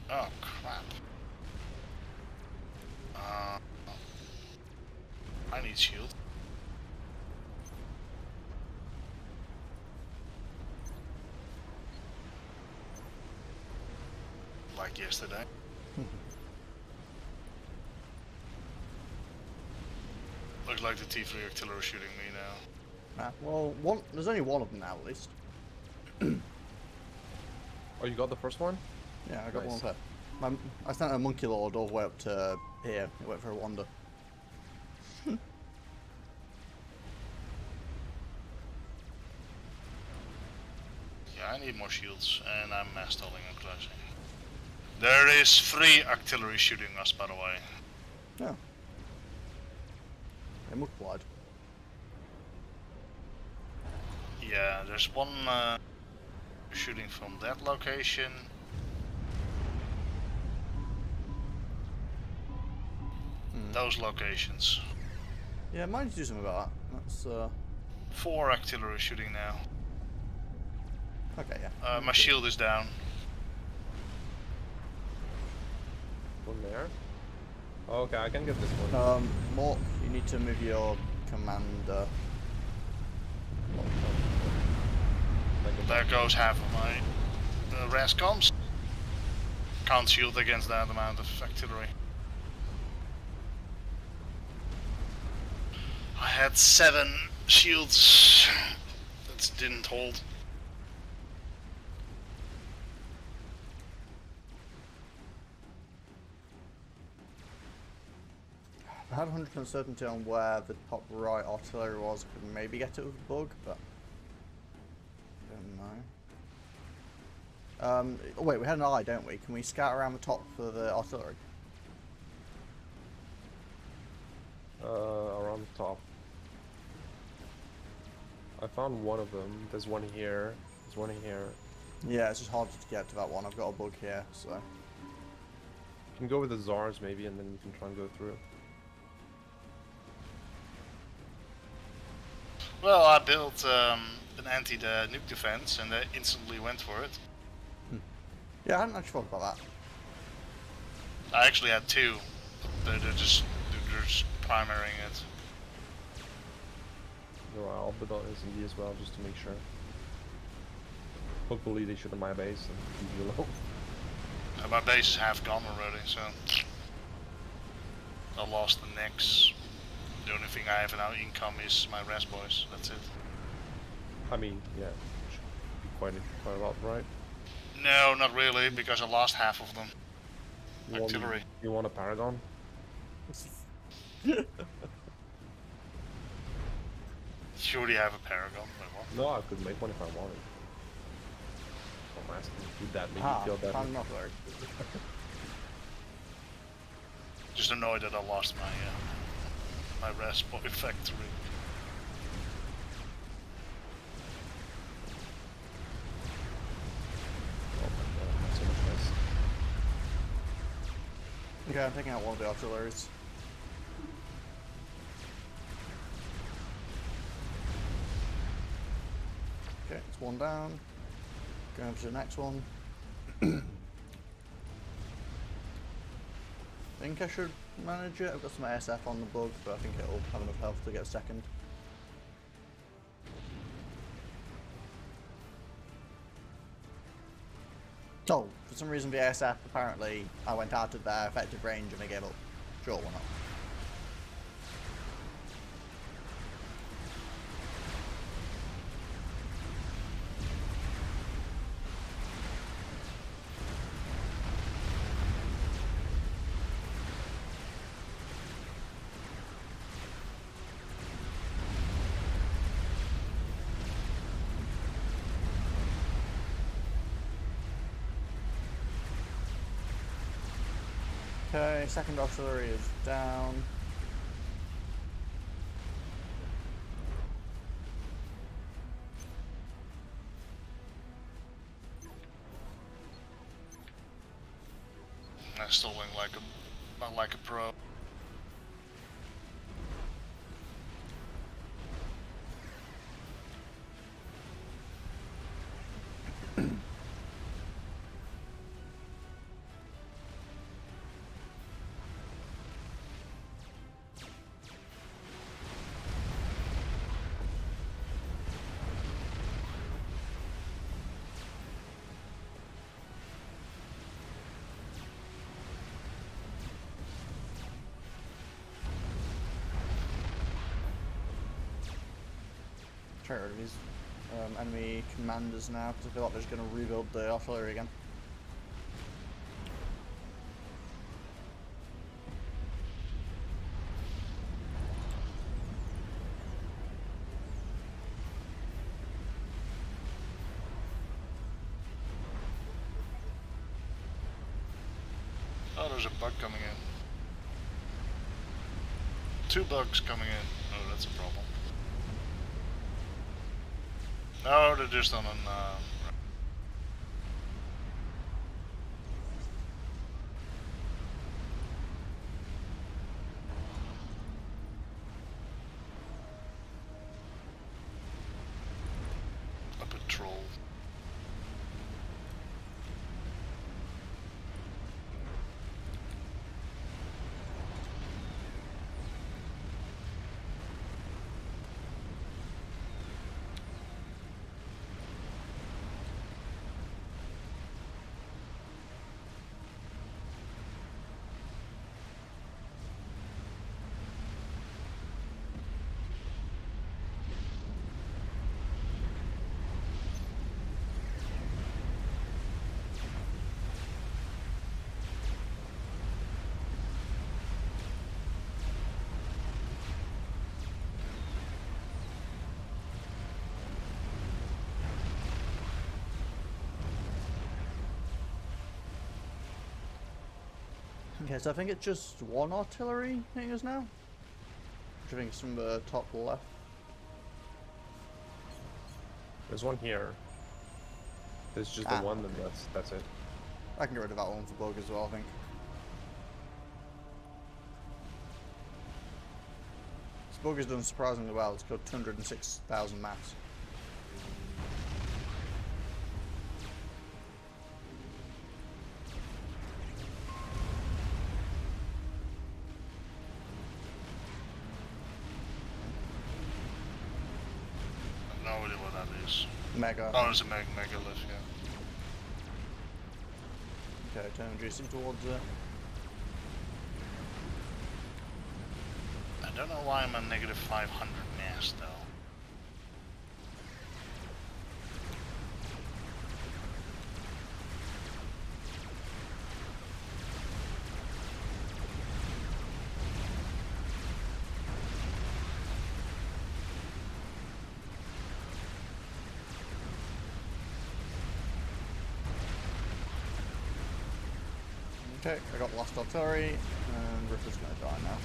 Oh crap. I need shield. Like yesterday. Looks like the T3 artillery shooting me now. Well, there's only one of them now at least. Oh, you got the first one? Yeah, I got one there. I sent a monkey lord all the way up to here. It went for a wander. Yeah, I need more shields, and I'm mass stalling and closing. There is 3 artillery shooting us, by the way. Yeah. They multiplied. Yeah, there's one shooting from that location. Those locations. Yeah, might need to do something about that. That's 4 artillery shooting now. Okay, yeah. My shield is down. One there. Oh, okay, I can get this one. Mork, you need to move your commander. There goes half of my RASCOMs. Can't shield against that amount of artillery. I had 7 shields that didn't hold. I had 100% certainty on where the top right artillery was. Could maybe get it with a bug, but I don't know. Oh wait, we had an eye, don't we? Can we scout around the top for the artillery? Around the top. I found one of them. There's one here. There's one here. Yeah, it's just harder to get to that one. I've got a bug here, so. You can go with the Zars maybe, and then you can try and go through. Well, I built an anti-nuke defense, and they instantly went for it. Yeah, I hadn't actually thought about that. I actually had 2. They're just primarying it. No, I'll build on SMD as well, just to make sure. Hopefully they shoot at my base and keep you low. My base is half gone already, so I lost the necks. The only thing I have now income is my RAS boys. That's it. I mean, yeah, should be quite a lot, right? No, not really, because I lost half of them. Artillery. You want a Paragon? You already have a Paragon. Wait, what? No, I could make one if I wanted. I'm asking, would that make you feel better? I'm not worried. Just annoyed that I lost my RAS boy factory. Oh my god, that's so much less. Okay, I'm taking out one of the artilleries. Okay, it's one down. Going over to the next one. I think I should manage it. I've got some ASF on the bug, but I think it'll have enough health to get a second. Oh, for some reason the ASF, apparently, I went out of their effective range and they gave up. Sure, why not? Okay, second artillery is down. I still wing not like a pro. Try to rid of these enemy commanders now, because I feel like they're just going to rebuild the artillery again. Oh, there's a bug coming in. 2 bugs coming in. Oh, that's a problem. No, they're just on an... a patrol. Okay, so I think it's just one artillery hitting us now. Which I think is from the top left. There's one here. There's just the one, and that's it. I can get rid of that one for bug as well, I think. This bug has done surprisingly well. It's got 206,000 mass. No idea what that is. Mega. Oh, it's a megalith, yeah. Okay, turn juicing towards it. I don't know why I'm on negative 500 mass though. Okay, I got lost artillery, and Ripper's gonna die now.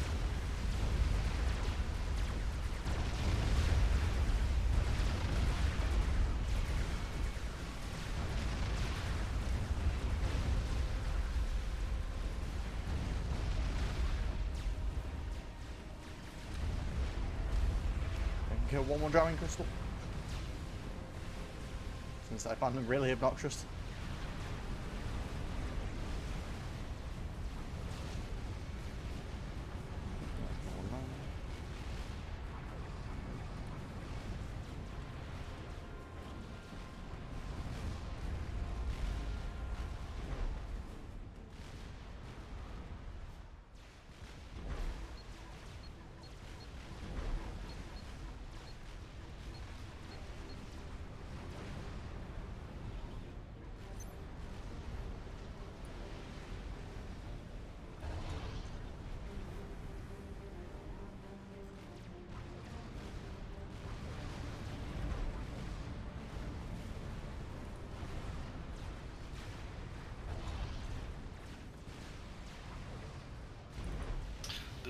I can kill one more drowning crystal. Since I find them really obnoxious.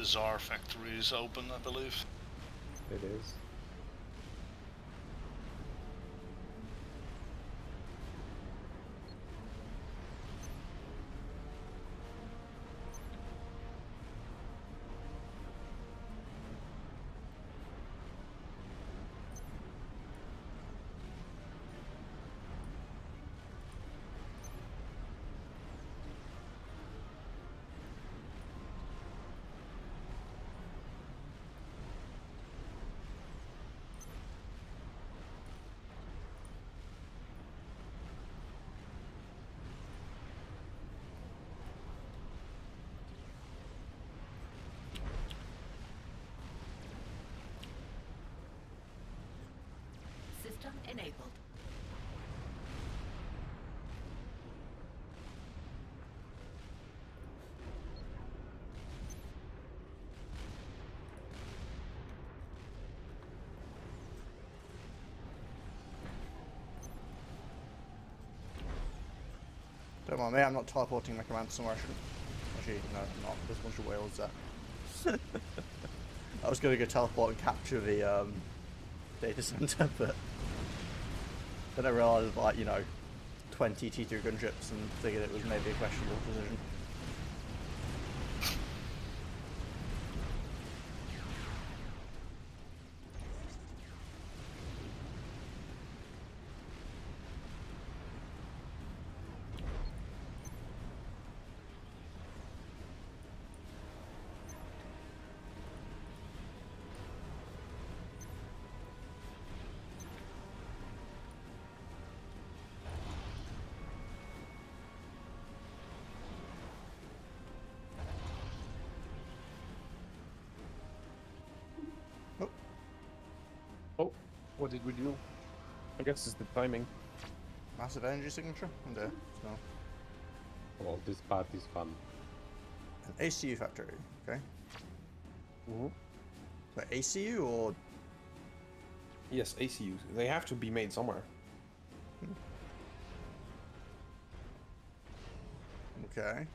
the Tsar factory is open, I believe. It is. System enabled. Don't mind me, I'm not teleporting my command somewhere I shouldn't. Actually, no, I'm not. There's a bunch of whales there. I was going to go teleport and capture the data center, but then I realised, like, you know, 20 T3 gunships and figured it was maybe a questionable decision. Oh, what did we do? I guess it's the timing. Massive energy signature? And there. So. Well, this part is fun. An ACU factory, okay. Mm-hmm. But ACU or? Yes, ACUs. They have to be made somewhere. Okay.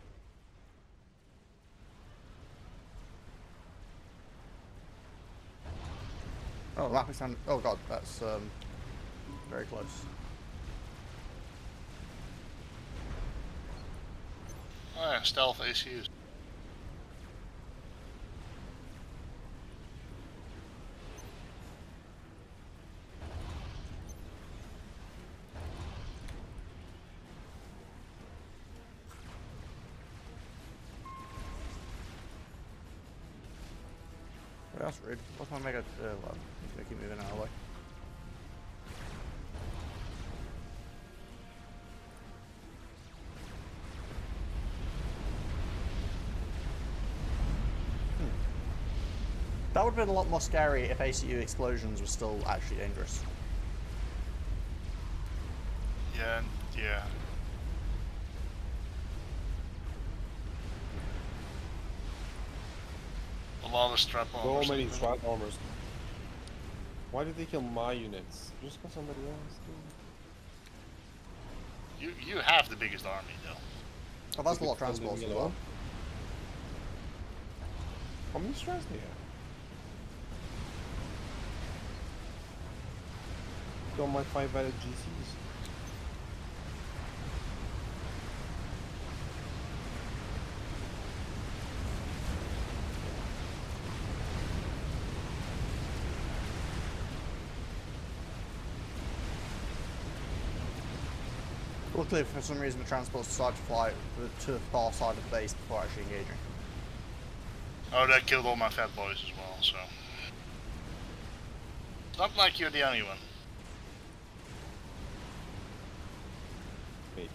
Oh, map is down. Oh god, that's very close. Oh yeah, stealth ACUs. Well, that's rude. What's my mega? Well, he's gonna keep moving out of the way. That would have been a lot more scary if ACU explosions were still actually dangerous. Yeah, yeah. A lot of strap armors. So many strap armors. Why did they kill my units? Just got somebody else. You have the biggest army though. Oh, that's a lot of transports as well. How many strats do you have? Kill my 5 valid GCs. Luckily, for some reason, the transports decided to fly to the far side of the base before actually engaging. Oh, that killed all my fat boys as well, so... It's not like you're the only one. Maybe.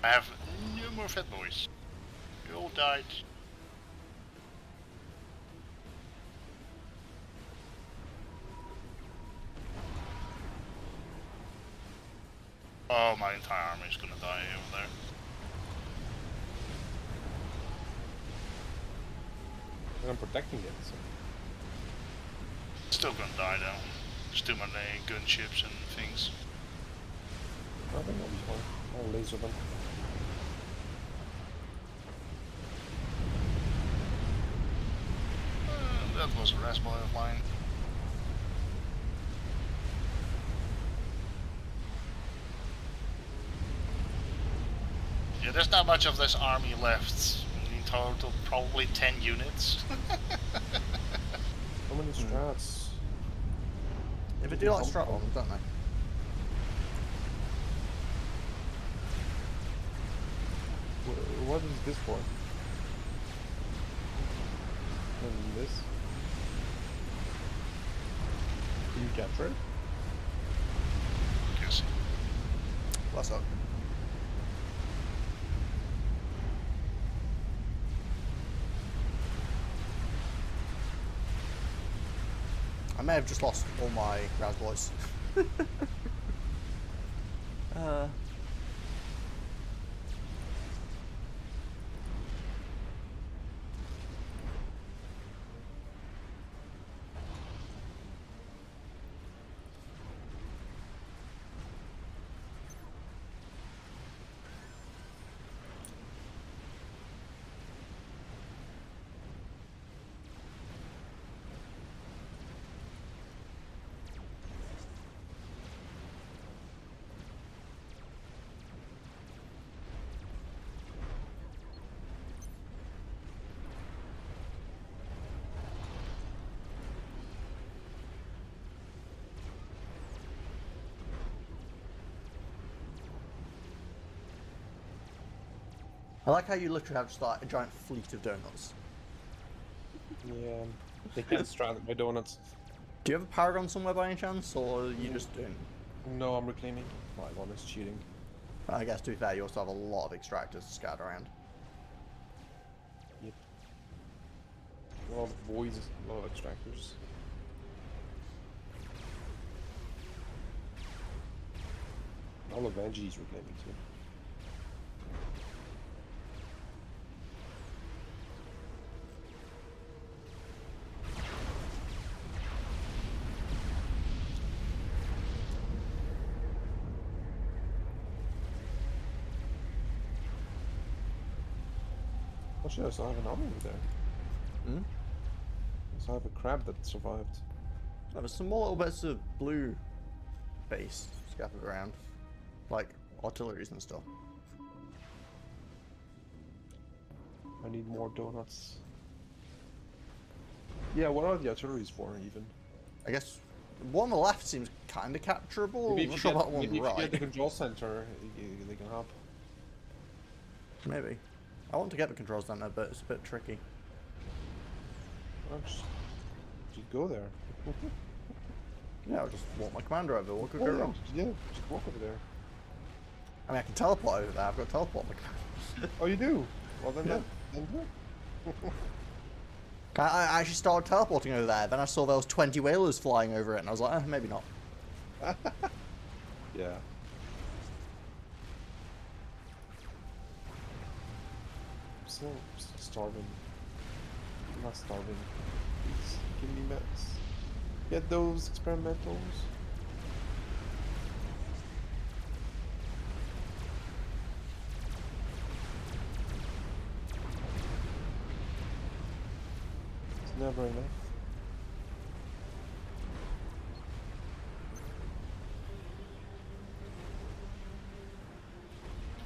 I have no more fat boys. You all died. Oh, my entire army is gonna die over there. And I'm protecting it, so... Still gonna die though. Just too many gunships and things. I think I'll be fine. I'll laser them. was a rest boy of mine. Yeah, there's not much of this army left. In total, probably 10 units. How many strats? Yeah, but do like strat ones, don't they? What is this for? And this? Can you capture it? Yes. What's up? I may have just lost all my Raz boys. I like how you literally have just like a giant fleet of donuts. Yeah, they can't strat my donuts. Do you have a Paragon somewhere by any chance, or are you just doing? No, I'm reclaiming. My one is cheating. I guess to be fair, you also have a lot of extractors scattered around. Yep. A lot of voids, a lot of extractors. All of Angie's reclaiming too. Oh shit, I still have an army over there. Hmm? I still have a crab that survived. There was some more little bits of blue base scattered around. Like artilleries and stuff. I need more donuts. Yeah, what are the artilleries for, even? I guess one on the left seems kind of capturable. Maybe I'm not sure about one maybe if right. you get the control center, they can hop. Maybe. I want to get the control center, but it's a bit tricky. Oh, just go there. Yeah, I'll just walk my commander over. What could Oh, go yeah, wrong? yeah, just walk over there. I mean, I can teleport over there. I've got teleport my commander. Oh, you do? Well, then, Yeah. then do it. I actually started teleporting over there. Then I saw there was 20 whalers flying over it, and I was like, maybe not. Yeah. I'm still starving. I'm not starving. Please, give me meds. Get those experimentals. It's never enough.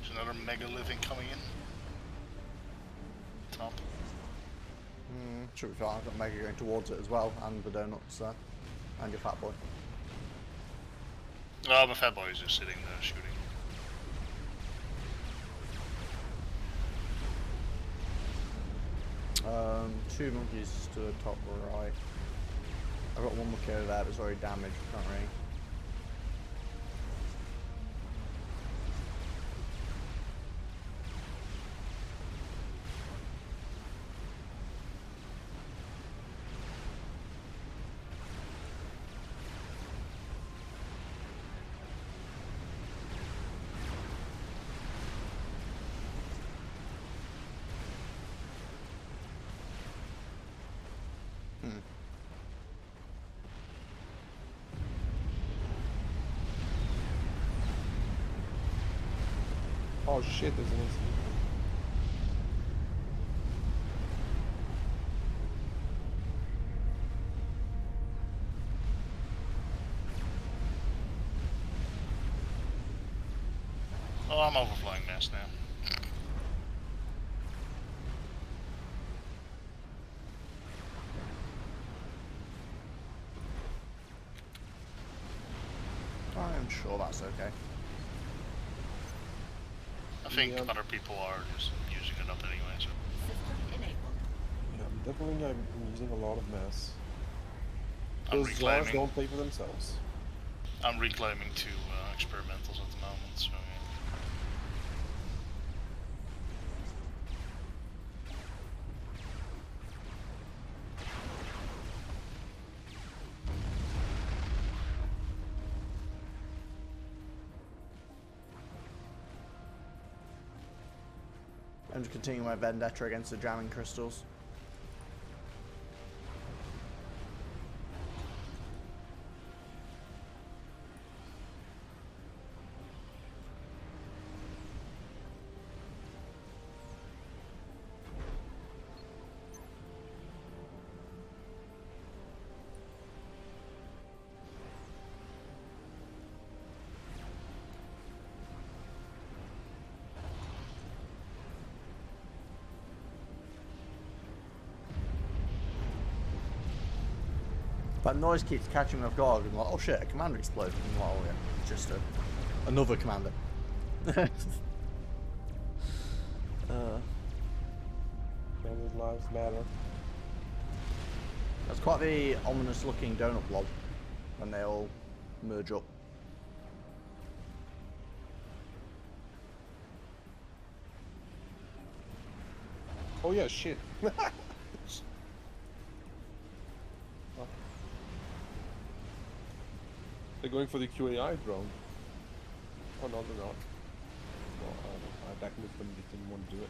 There's another mega living coming in. Top. Should be fine. I've got Mega going towards it as well, and the donuts there, and your fat boy. Oh, my fat boy is just sitting there shooting. Two monkeys to the top right. I've got one monkey over there that's already damaged. Can't really. Oh shit, there's an incident. sure that's okay. I think other people are just using it up anyway. So. System enabled. Yeah, definitely I'm using a lot of mass. I'm Those Zars don't pay for themselves. I'm reclaiming 2 experimentals at the moment, so yeah. I'm just continuing my vendetta against the jamming crystals. That noise keeps catching me off guard. I'm like, oh shit, a commander exploded. I'm like, oh yeah, it's just another commander. Commanders' lives matter. That's quite the ominous looking donut blob when they all merge up. Oh yeah, shit. They're going for the QAI drone. Oh no, they're not. Well, I attacked with them, they didn't want to do it.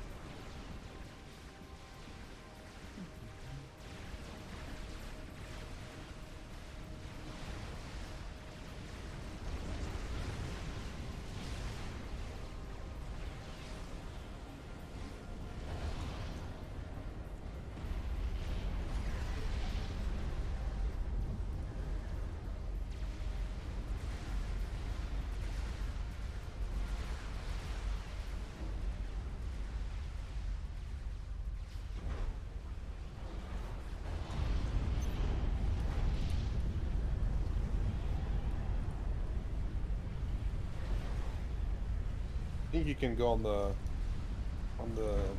I think you can go on the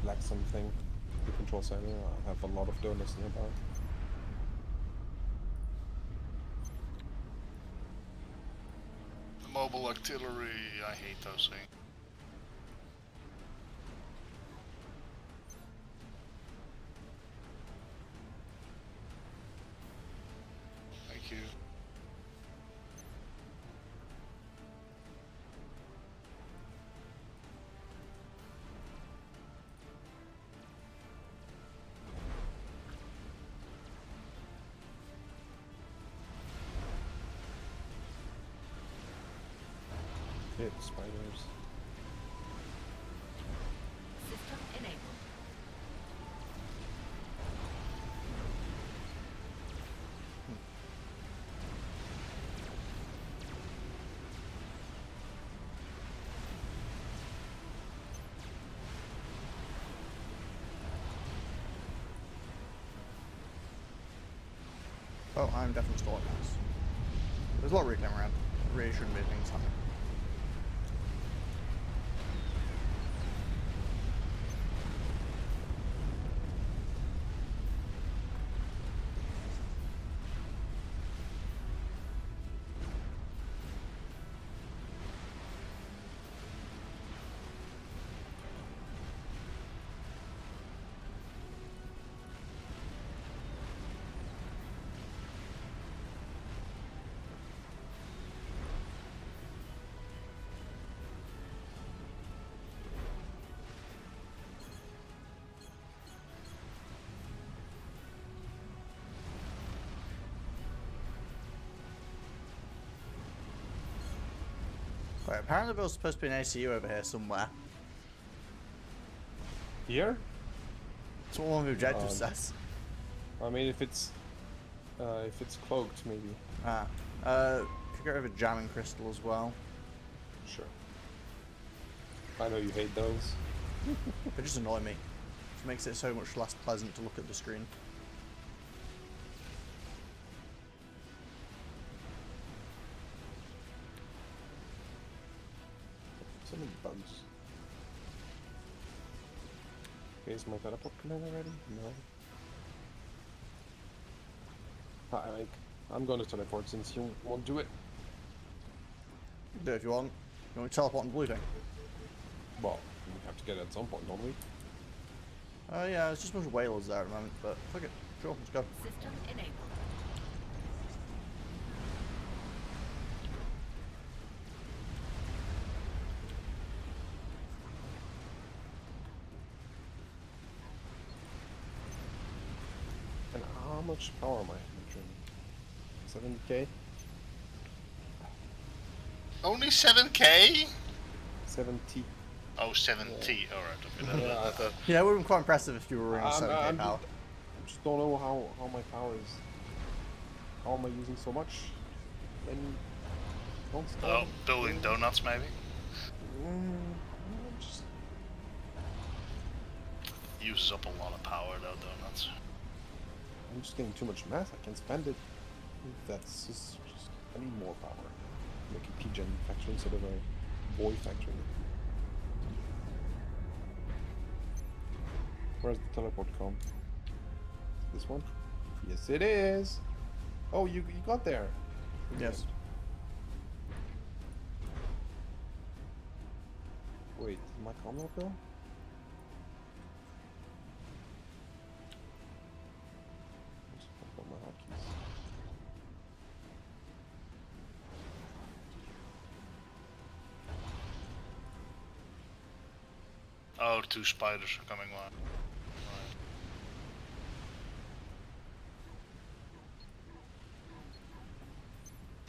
black sun thing, the control center. I have a lot of donuts nearby. The mobile artillery, I hate those things. Thank you. Hit spiders. System enabled. Oh, I'm definitely still at mass. There's a lot of reclaim around. Really shouldn't be things happening. Right, apparently there was supposed to be an ACU over here somewhere. Here? That's what one of the objectives says. I mean, if it's cloaked, maybe. Could get rid of a jamming crystal as well. Sure. I know you hate those. They just annoy me. It makes it so much less pleasant to look at the screen. many bugs. Okay, is my teleport connected already? No. I'm going to teleport since you won't do it. Do it if you want. You want to teleport on the blue thing? Well, we have to get it at some point, don't we? Yeah, there's just a bunch of whalers there at the moment, but fuck it. Sure, let's go. System enabled. And how much power am I entering? 70k? Only 7k? 70. Oh, 70. Yeah. Alright, okay. Yeah, it would have been quite impressive if you were running 7k power. I just don't know how my power is. How am I using so much? Oh, building donuts maybe? Just... Uses up a lot of power though, donuts. I'm just getting too much mass, I can spend it. That's just I need more power. Make a P-gen factory instead of a boy factory. Where's the teleport come? This one? Yes, it is. Oh, you got there. Yes. Wait, did my com not go? I've got my hotkeys. Oh, 2 spiders are coming on.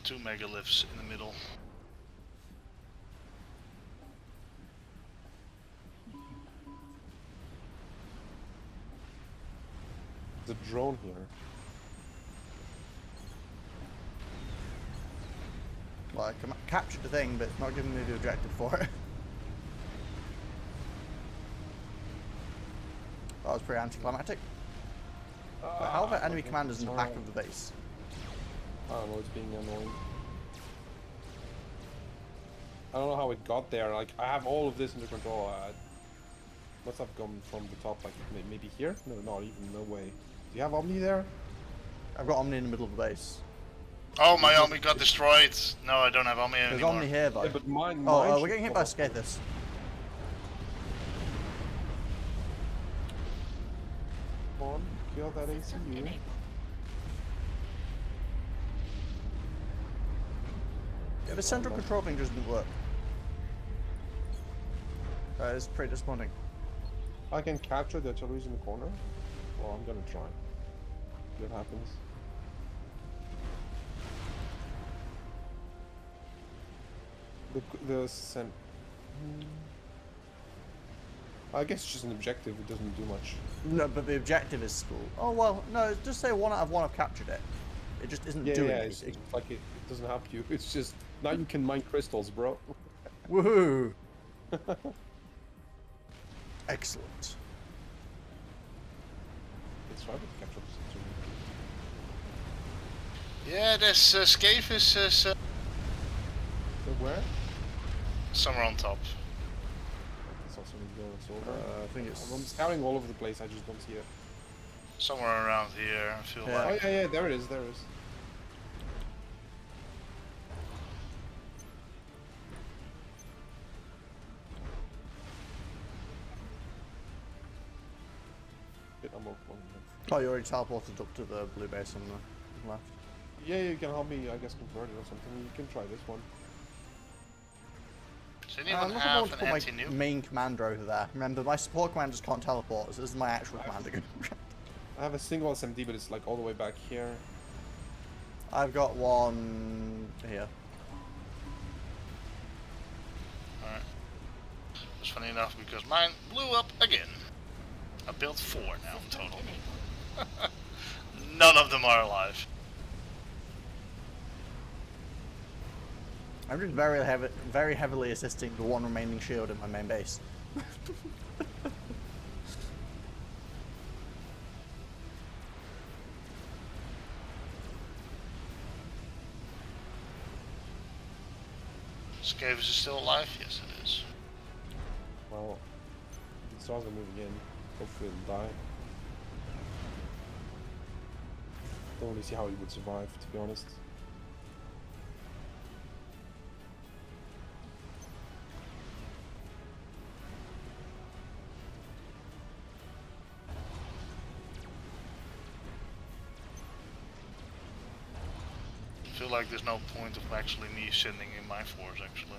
2 megaliths in the middle. There's a drone here. Well, I captured the thing, but it's not giving me the objective for it. That was pretty anticlimactic. How are the enemy commanders in the back of the base? I don't know, it's being annoying. I don't know how it got there, like, I have all of this under control. Must have come from the top, like, maybe here? No, not even, no way. Do you have Omni there? I've got Omni in the middle of the base. Oh, my Omni got destroyed. No, I don't have Omni anymore. There's Omni here, though. Yeah, but mine we're getting hit by Scathis. Come on, kill that ACU. Yeah, the central control thing just didn't work. That is pretty disappointing. I can capture the artillery in the corner. Well, I'm gonna try. See what happens. I guess it's just an objective, it doesn't do much. No, but the objective is school. Oh, well, no, just say 1 out of 1 I've captured it. It just isn't doing anything. It's like it doesn't help you. It's just, now you can mine crystals, bro. Woohoo! Excellent. Let's try to capture this. Yeah, there's Scathis Where? somewhere on top. It's also over. I think it's... I'm scouting all over the place, I just don't see it. Somewhere around here, I feel like. Oh yeah, there it is, there it is. Oh, you already teleported up to the blue base on the left. Yeah, you can help me, I guess, convert it or something. You can try this one. Does anyone have an anti-nuke? My main commander over there. Remember, my support commanders can't teleport, so this is my actual commander. I have a single SMD, but it's like all the way back here. I've got one here. Alright. That's funny enough because mine blew up again. I built 4 now in total. None of them are alive. I'm just very heavily assisting the 1 remaining shield in my main base. Scathis is still alive? Yes, it is. now. The stars are moving in. Hopefully it'll die. Don't really see how he would survive, to be honest. I feel like there's no point of actually me sending in my force, actually.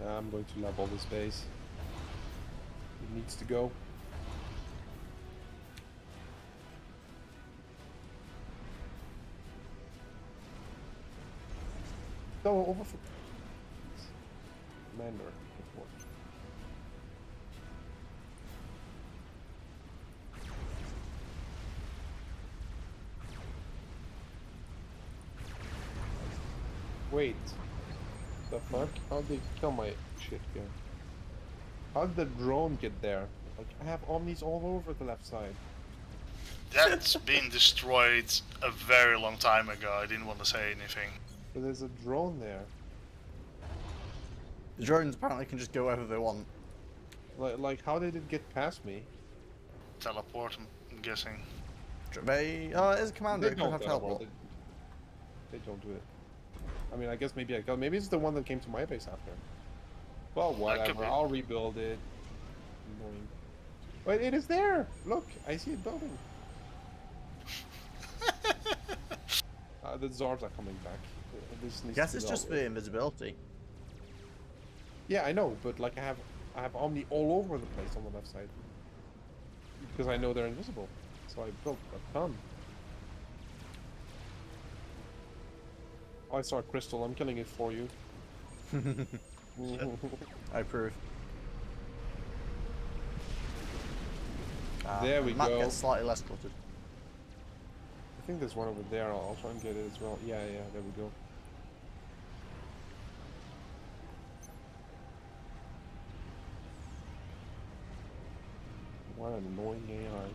I'm going to level this base. It needs to go. Go over for Commander. Wait. The fuck? How did they kill my shit here? How did the drone get there? Like, I have omnis all over the left side. That's been destroyed a very long time ago. I didn't want to say anything. But there's a drone there. The drones apparently can just go wherever they want. Like how did it get past me? Teleport, I'm guessing. Oh, it is a commander. It could have teleport. They don't do it. I mean, I guess maybe maybe it's the one that came to my base after. Well, whatever. I'll rebuild it. Annoying. Wait, it is there! Look, I see it building. The Zarbs are coming back. I guess it's just the invisibility. Yeah, I know, but like I have Omni all over the place on the left side. Because I know they're invisible. So I built a ton. Oh, I saw a crystal, I'm killing it for you. I approve. There we map go. gets slightly less cluttered. I think there's one over there, I'll try and get it as well. Yeah, there we go. What an annoying AI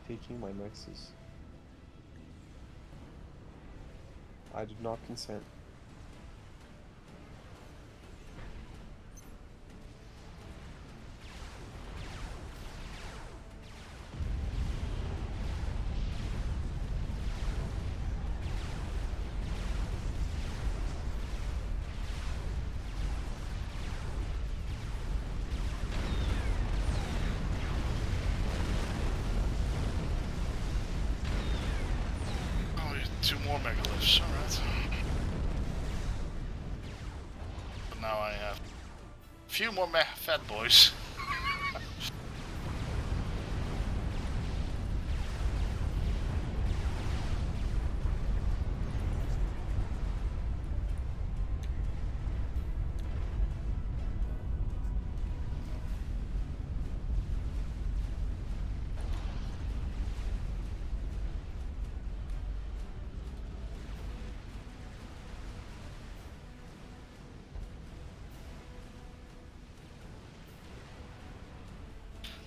taking my Nexus. I did not consent. Two more megaliths, alright. But now I have a few more fat boys.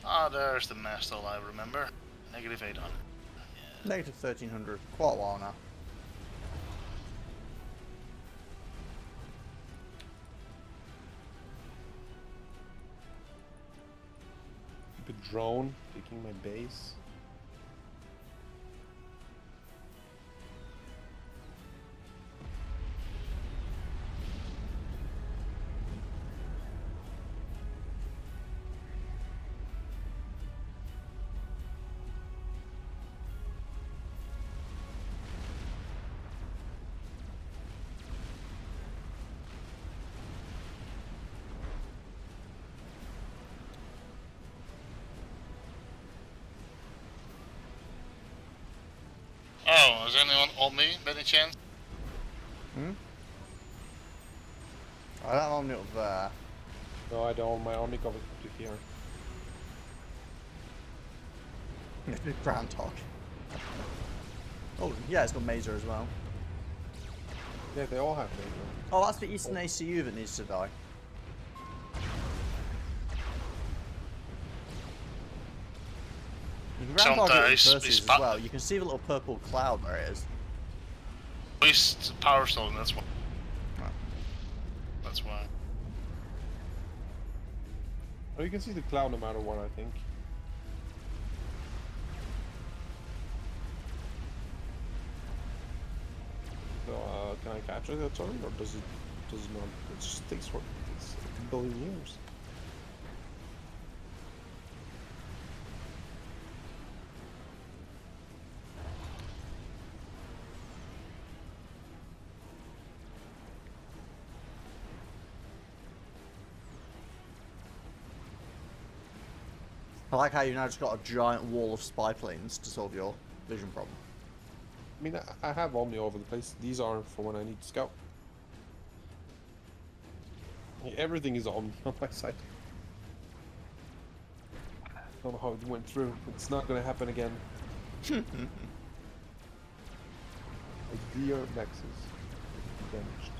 Ah, there's the Mastel I remember. Negative 800. Yeah. Negative 1300. Quite a while now. Keep a drone taking my base. Oh, is anyone on me, by any chance? I don't Omni up there. No, I don't. My Omni covers up to here. Groundhog. Oh, yeah, it's got Mazer as well. Yeah, they all have Mazer. Oh, that's the Eastern ACU that needs to die. You can ground target with Perseus as well. You can see the little purple cloud where it is. He's power stolen, that's why. Oh. That's why. Oh, you can see the cloud no matter what, I think. So, can I capture that turret, or does it not? It just takes what? It's a billion years. I like how you've now just got a giant wall of spy planes to solve your vision problem. I mean, I have Omni all over the place. These are for when I need to scout. Everything is Omni on my side. I don't know how it went through. It's not gonna happen again. Like dear Nexus damaged.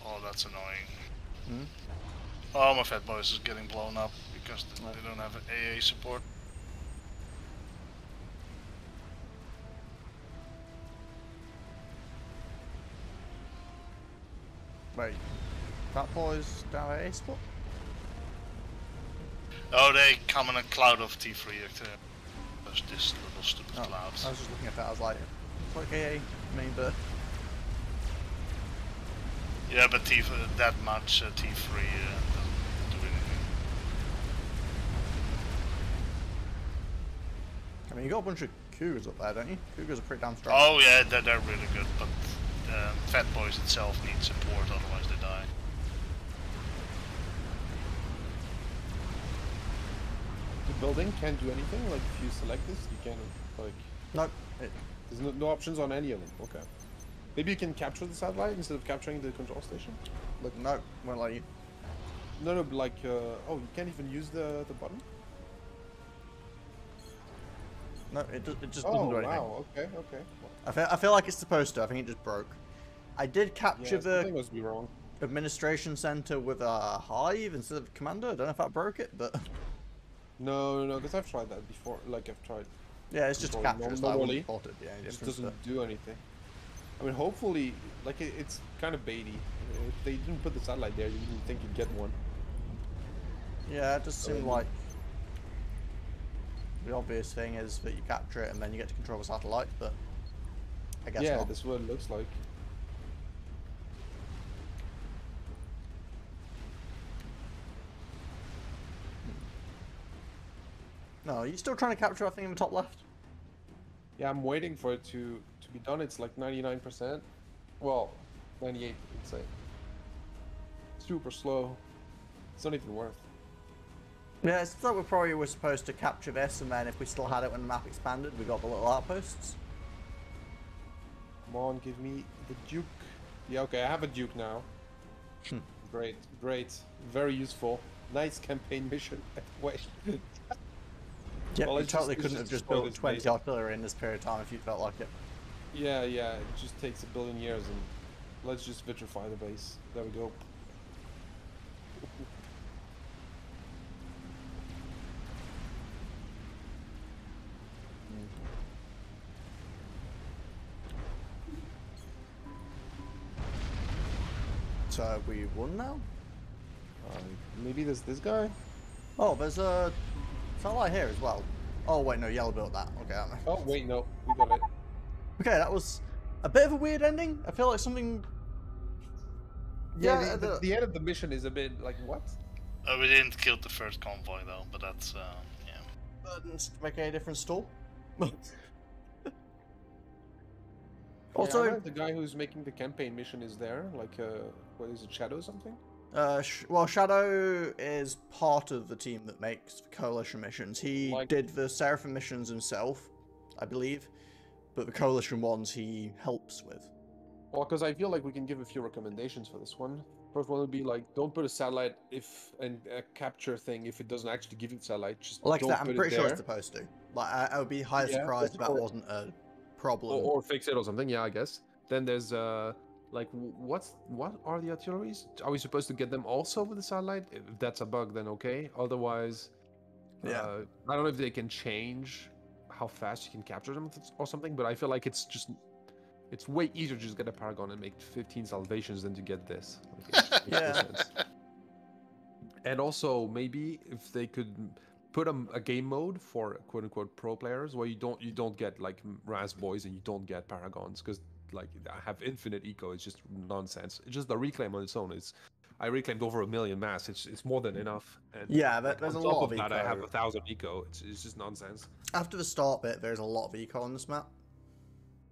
Oh, that's annoying. Hmm? Oh, my Fat Boys is getting blown up because they don't have AA support. Wait, Fat Boys down at A spot? Oh, they come in a cloud of T3 activity. There's this little stupid cloud. I was just looking at that, I was like, it's like AA main bird. Yeah, but that much T3 doesn't do anything. I mean, you got a bunch of Cougars up there, don't you? Cougars are pretty damn strong. Oh yeah, they're really good, but Fat Boys itself needs support, otherwise they die. The building can't do anything? Like, if you select this, you can't, like... Nope. There's no options on any of them, okay. Maybe you can capture the satellite instead of capturing the control station? Like, no, won't let you. No, but like, oh, you can't even use the button? No, it just doesn't do anything. Oh, wow, okay. I feel like it's supposed to. I think it just broke. I did capture the must be wrong. administration center with a hive instead of commander. I don't know if that broke it, but... No, because I've tried that before. Like, I've tried... Yeah, it's just a capture. It's like it just doesn't do anything. I mean, hopefully, like, it's kind of baity. If they didn't put the satellite there, you wouldn't think you'd get one. Yeah, it just seemed like... The obvious thing is that you capture it and then you get to control the satellite, but... I guess yeah, not. that's what it looks like. No, are you still trying to capture that thing in the top left? Yeah, I'm waiting for it to be done. It's like 99%. Well, 98, I'd say. Super slow. It's not even worth. Yeah, it's like we probably were supposed to capture this, and then if we still had it when the map expanded, we got the little outposts. Come on, give me the Duke. Yeah, okay, I have a Duke now. Great. Very useful. Nice campaign mission. Wait. Yeah, well, you totally couldn't have just built 20 artillery in this period of time if you felt like it. Yeah, it just takes a billion years, and let's just vitrify the base. There we go. So we won now? Maybe there's this guy? Oh, there's a satellite here as well. Oh wait, no, yellow built that. Okay, aren't they? Oh wait, no, we got it. Okay, that was a bit of a weird ending. I feel like something... Yeah, the end of the mission is a bit like, what? We didn't kill the first convoy though, but that's, yeah. That didn't make any difference at all. Also, yeah, the guy who's making the campaign mission is there, like, what is it, Shadow something? Well, Shadow is part of the team that makes the Coalition missions. He did the Seraphim missions himself, I believe, but the Coalition ones he helps with. Well, because I feel like we can give a few recommendations for this one. First one would be like, don't put a satellite and a capture thing if it doesn't actually give you the satellite. Just like don't that, I'm put pretty it sure there. it's supposed to. Like, I would be highly surprised if that wasn't a problem. Or fix it or something. Yeah, I guess. Then there's like, what are the artilleries? Are we supposed to get them also with the satellite? If that's a bug, then okay. Otherwise, yeah. I don't know if they can change how fast you can capture them or something, but I feel like it's way easier to just get a Paragon and make 15 salvations than to get this. Like, yeah. And also, maybe if they could put a game mode for quote-unquote pro players where you don't get like Raz boys and you don't get Paragons, because like I have infinite eco. It's just nonsense. It's just the reclaim on its own. I reclaimed over 1 million mass. It's more than enough. And yeah, there's a lot of eco. I have 1,000 eco. It's just nonsense. After the start bit, there's a lot of eco on this map.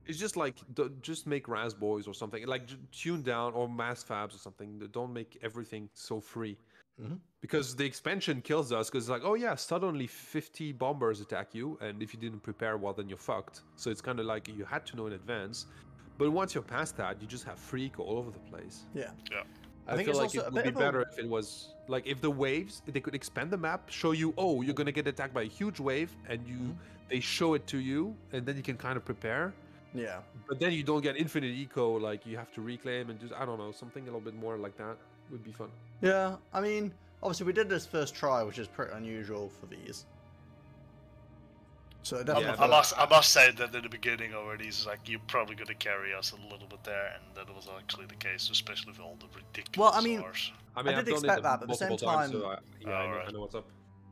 It's just like, just make Raz boys or something. Like, tune down, or mass fabs or something. Don't make everything so free. Mm-hmm. Because the expansion kills us, because it's like, oh yeah, suddenly 50 bombers attack you, and if you didn't prepare well, then you're fucked. So it's kind of like you had to know in advance. But once you're past that, you just have free eco all over the place. Yeah. I feel like it would be better if it was like, if the waves, they could expand the map, show you, oh, you're gonna get attacked by a huge wave, and they show it to you, and then you can kind of prepare. Yeah. But then you don't get infinite eco, like you have to reclaim and just, I don't know, something a little bit more like that would be fun. Yeah, I mean, obviously we did this first try, which is pretty unusual for these. So definitely, I must say that at the beginning already, it's like, you're probably going to carry us a little bit there, and that was actually the case, especially with all the ridiculous well, I mean, stars. I did expect that, but at the same time... So I know what's up.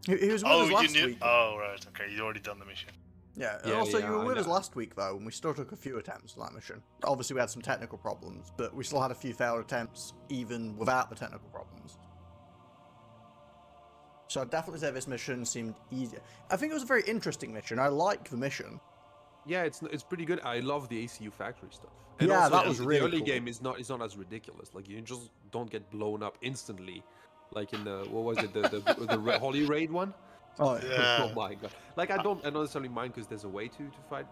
He was with us last week. Oh, right, okay, you'd already done the mission. Yeah, and also you were with us last week though, and we still took a few attempts on that mission. Obviously we had some technical problems, but we still had a few failed attempts even without the technical problems. So I'd definitely say this mission seemed easier. I think it was a very interesting mission. I like the mission. Yeah, it's pretty good. I love the ACU factory stuff. And yeah, also, that was really cool. The early cool. game is not as ridiculous. Like, you just don't get blown up instantly, like in the, what was it, the Holy Raid one. Oh yeah. Oh my god! Like, I don't necessarily mind because there's a way to fight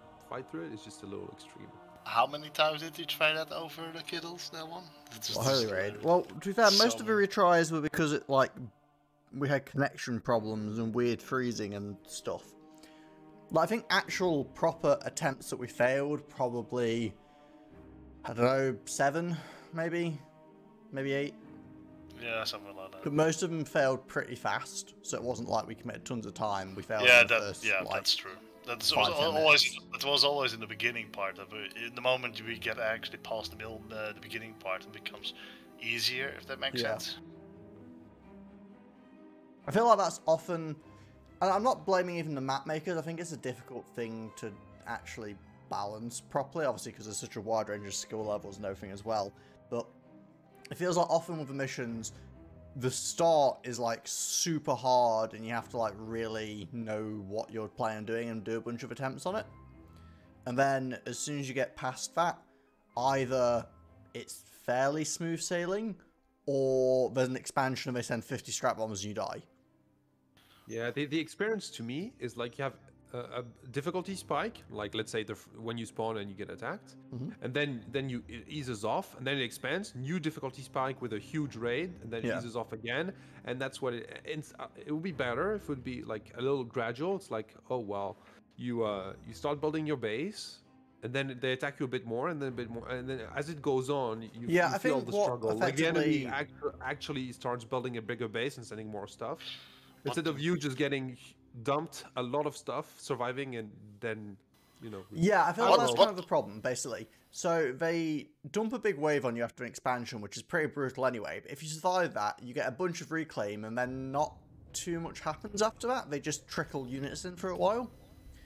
through it. It's just a little extreme. How many times did you try that over the Kiddles, that one? Holy Raid. Well, to be fair, most of the retries were because we had connection problems and weird freezing and stuff. Like, I think actual proper attempts that we failed, probably, I don't know, 7, maybe 8. Yeah, something like that. But most of them failed pretty fast, so it wasn't like we committed tons of time. We failed yeah, in the first, that's true. That was always in the beginning part of it. In the moment we get actually past the beginning part, it becomes easier, if that makes sense. I feel like that's often, and I'm not blaming even the map makers. I think it's a difficult thing to actually balance properly, obviously because there's such a wide range of skill levels and everything as well. But it feels like often with the missions, the start is like super hard and you have to like really know what you're planning on doing and do a bunch of attempts on it. And then as soon as you get past that, either it's fairly smooth sailing or there's an expansion and they send 50 scrap bombs and you die. Yeah, the experience to me is like you have a difficulty spike, like let's say when you spawn and you get attacked, and then it eases off, and then it expands, new difficulty spike with a huge raid, and then it eases off again, and that's what it would be better if it would be like a little gradual. It's like, oh well, you start building your base, and then they attack you a bit more, and then a bit more, and then as it goes on, you feel the struggle. Like the enemy actually starts building a bigger base and sending more stuff. Instead of you just getting dumped a lot of stuff, surviving, and then, you know... Yeah, I feel like that's kind of the problem, basically. So they dump a big wave on you after an expansion, which is pretty brutal anyway. But if you survive that, you get a bunch of reclaim, and then not too much happens after that. They just trickle units in for a while.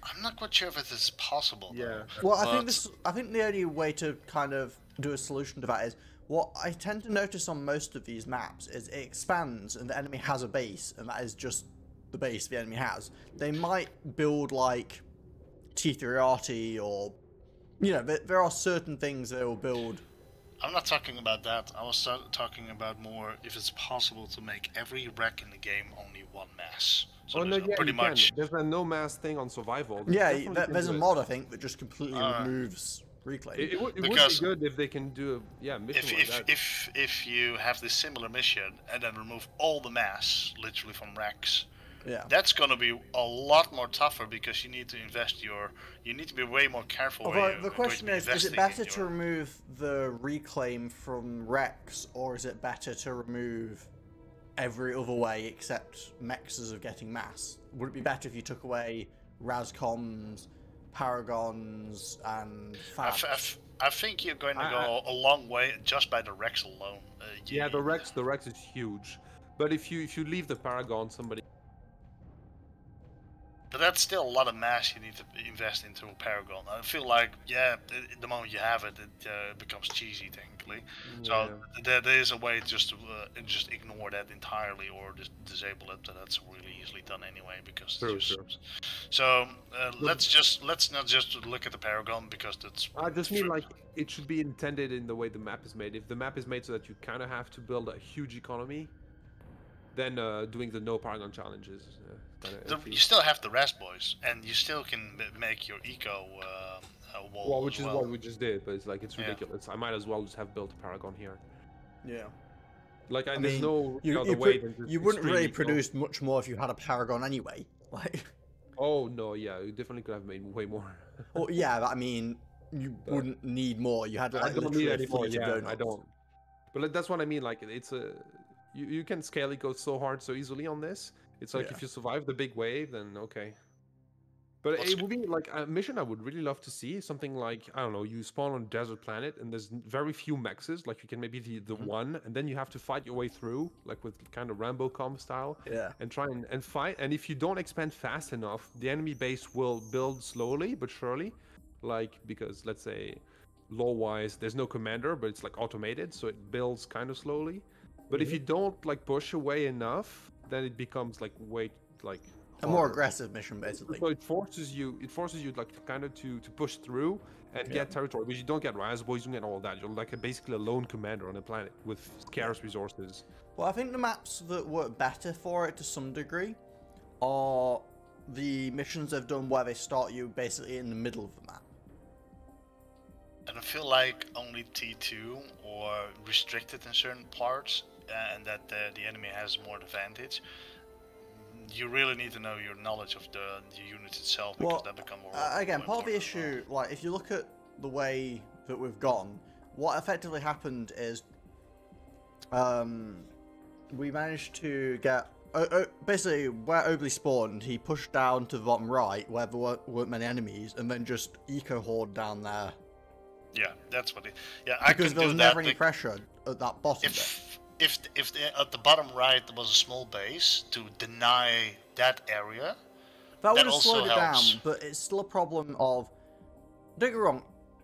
I'm not quite sure if it is possible. Yeah. Well, I think the only way to kind of do a solution to that is, what I tend to notice on most of these maps is it expands and the enemy has a base, and that is just the base the enemy has. They might build like T3RT or, you know, there are certain things they will build. I'm not talking about that. I was talking about more if it's possible to make every wreck in the game only one mass. So pretty much. There's a no mass thing on survival. There's a mod I think that just completely removes reclaim. It would be good if they can do a mission like that. If you have this similar mission and then remove all the mass, literally from wrecks, that's gonna be a lot more tougher because you need to you need to be way more careful. The question is it better to remove the reclaim from wrecks, or is it better to remove every other way except mexes of getting mass? Would it be better if you took away Razcoms, Paragons, and FAF? I think you're going to go a long way just by the wrecks alone. The wrecks is huge, but if you leave the Paragon, somebody. But that's still a lot of mass you need to invest into a Paragon. I feel like, the moment you have it, it becomes cheesy technically. So there is a way just to just ignore that entirely or just disable it. But that's really easily done anyway because So let's not just look at the Paragon because that's. I just mean like it should be intended in the way the map is made. If the map is made so that you kind of have to build a huge economy, then doing the no Paragon challenges. You still have the rest boys, and you still can make your eco wall. Well, which is what we just did, but it's ridiculous. I might as well just have built a Paragon here. Yeah. Like, there's no other way than just you wouldn't really produce much more if you had a Paragon anyway. Like. Oh no, yeah, you definitely could have made way more. Well, yeah, but I mean, you wouldn't need more. You had like I don't need any more. Yeah, I don't. But that's what I mean. Like, it's a you can scale it go so hard so easily on this. It's like if you survive the big wave, then okay. But it would be like a mission I would really love to see. Something like, I don't know, you spawn on a desert planet and there's very few mexes. Like you can maybe the one, and then you have to fight your way through, like with kind of Rambo comp style. Yeah. And try and fight. And if you don't expand fast enough, the enemy base will build slowly but surely. Like, because let's say, lore-wise, there's no commander, but it's like automated, so it builds kind of slowly. But if you don't like push away enough, then it becomes like a more aggressive mission basically. So it forces you like kind of to push through and get territory, but you don't get Razboys, you don't get all that. You're like basically a lone commander on a planet with scarce resources. Well, I think the maps that work better for it to some degree are the missions they've done where they start you basically in the middle of the map. And I feel like only T2 or restricted in certain parts, and that the enemy has more advantage. you really need to know your knowledge of the unit itself, because that becomes more. Again, part of the issue, like if you look at the way that we've gone, what effectively happened is, we managed to get basically where Obley spawned. He pushed down to the bottom right where there weren't many enemies, and then just eco horde down there. Yeah, that's what it. Yeah, because there was never any pressure at that bottom bit. If at the bottom right there was a small base to deny that area, that would have slowed it down. But it's still a problem of. Don't get me wrong.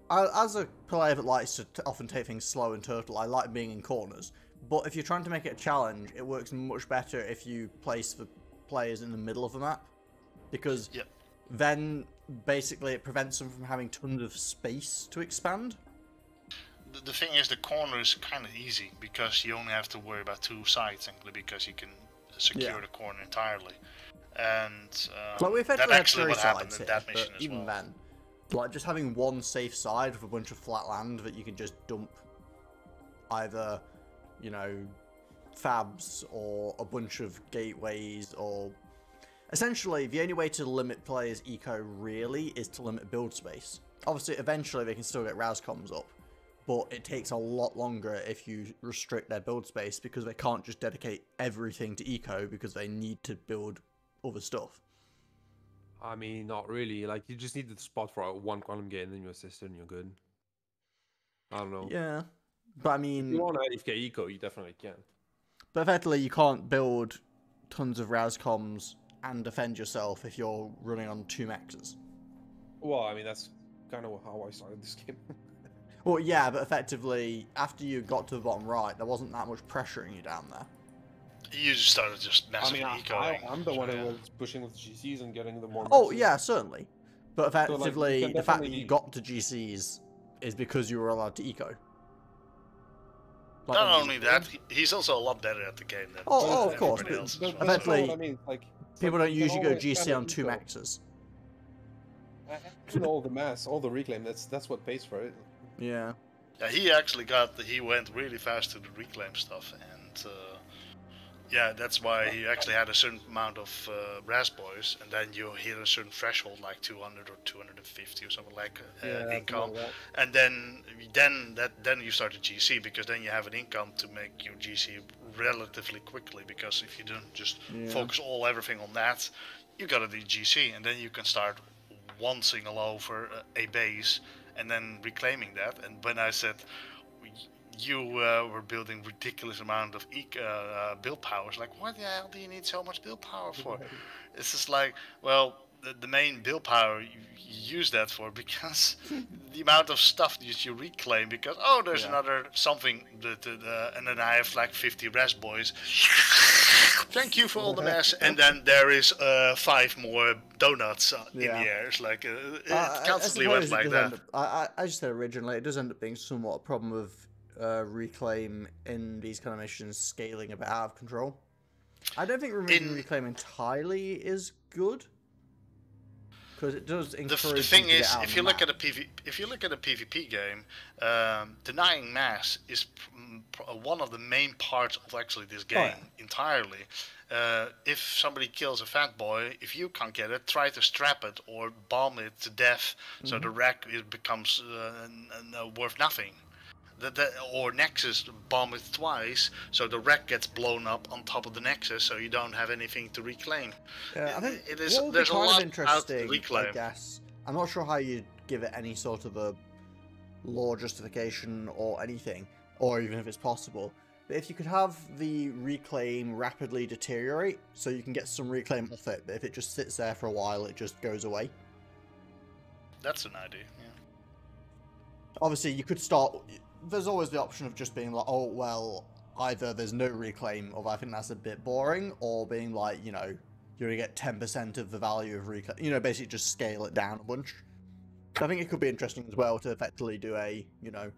As a player that likes to often take things slow and turtle, I like being in corners. But if you're trying to make it a challenge, it works much better if you place the players in the middle of the map, because then basically it prevents them from having tons of space to expand. The thing is, the corner is kind of easy because you only have to worry about two sides, simply because you can secure the corner entirely. And like we that actually what happened in that mission as even then, like just having one safe side with a bunch of flat land that you can just dump either, you know, fabs or a bunch of gateways, or essentially the only way to limit players' eco really is to limit build space. Obviously, eventually they can still get Razcoms up, but it takes a lot longer if you restrict their build space, because they can't just dedicate everything to eco because they need to build other stuff. I mean, not really. Like, you just need the spot for one quantum gate and then you assist it and you're good. I don't know. Yeah, but I mean, if you want 90k eco, you definitely can. But effectively, you can't build tons of Razcoms and defend yourself if you're running on 2 maxes. Well, I mean, that's kind of how I started this game. Well, yeah, but effectively, after you got to the bottom right, there wasn't that much pressuring you down there. You just started just massively ecoing. I'm the one who was pushing with GCs and getting the more. Oh, yeah, certainly. But effectively, so, like, the fact that you got to GCs is because you were allowed to eco. Like, not only that, he's also a lot better at the game than of course. But eventually, I mean. Like, people don't usually go GC on 2 maxes. All the mass, all the reclaim, that's what pays for it. Yeah. Yeah, he went really fast to the reclaim stuff, and yeah, that's why he actually had a certain amount of Raz boys, and then you hit a certain threshold, like 200 or 250 or something like income, and then you start a GC, because then you have an income to make your GC relatively quickly, because if you don't just focus everything on that, you got to do GC, and then you can start onceing all over a base and then reclaiming that. And when I said you were building ridiculous amount of build powers, like, what the hell do you need so much build power for? It's just like, well, the main build power, you use that for because the amount of stuff that you reclaim, because there's another something and then I have like 50 Res boys. Thank you for all the mess, and then there is 5 more donuts in the air. It's like it constantly went like that. I just said originally, it does end up being somewhat a problem of reclaim in these kind of missions scaling a bit out of control. I don't think removing reclaim entirely is good, because it does encourage. The thing is, if you look at a PvP game, denying mass is one of the main parts of actually this game entirely. If somebody kills a fat boy, if you can't get it, try to strap it or bomb it to death, so the wreck becomes worth nothing. Or Nexus, bomb it twice, so the wreck gets blown up on top of the Nexus, so you don't have anything to reclaim. Yeah, I think it is. There's a lot interesting, to reclaim. I guess I'm not sure how you give it any sort of a lore justification or anything, or even if it's possible. But if you could have the reclaim rapidly deteriorate, so you can get some reclaim off it, but if it just sits there for a while, it just goes away. That's an idea. Yeah. Obviously, you could start. There's always the option of just being like, oh, well, either there's no reclaim, or I think that's a bit boring, or being like, you know, you're going to get 10% of the value of reclaim. You know, basically just scale it down a bunch. So I think it could be interesting as well to effectively do a, you know,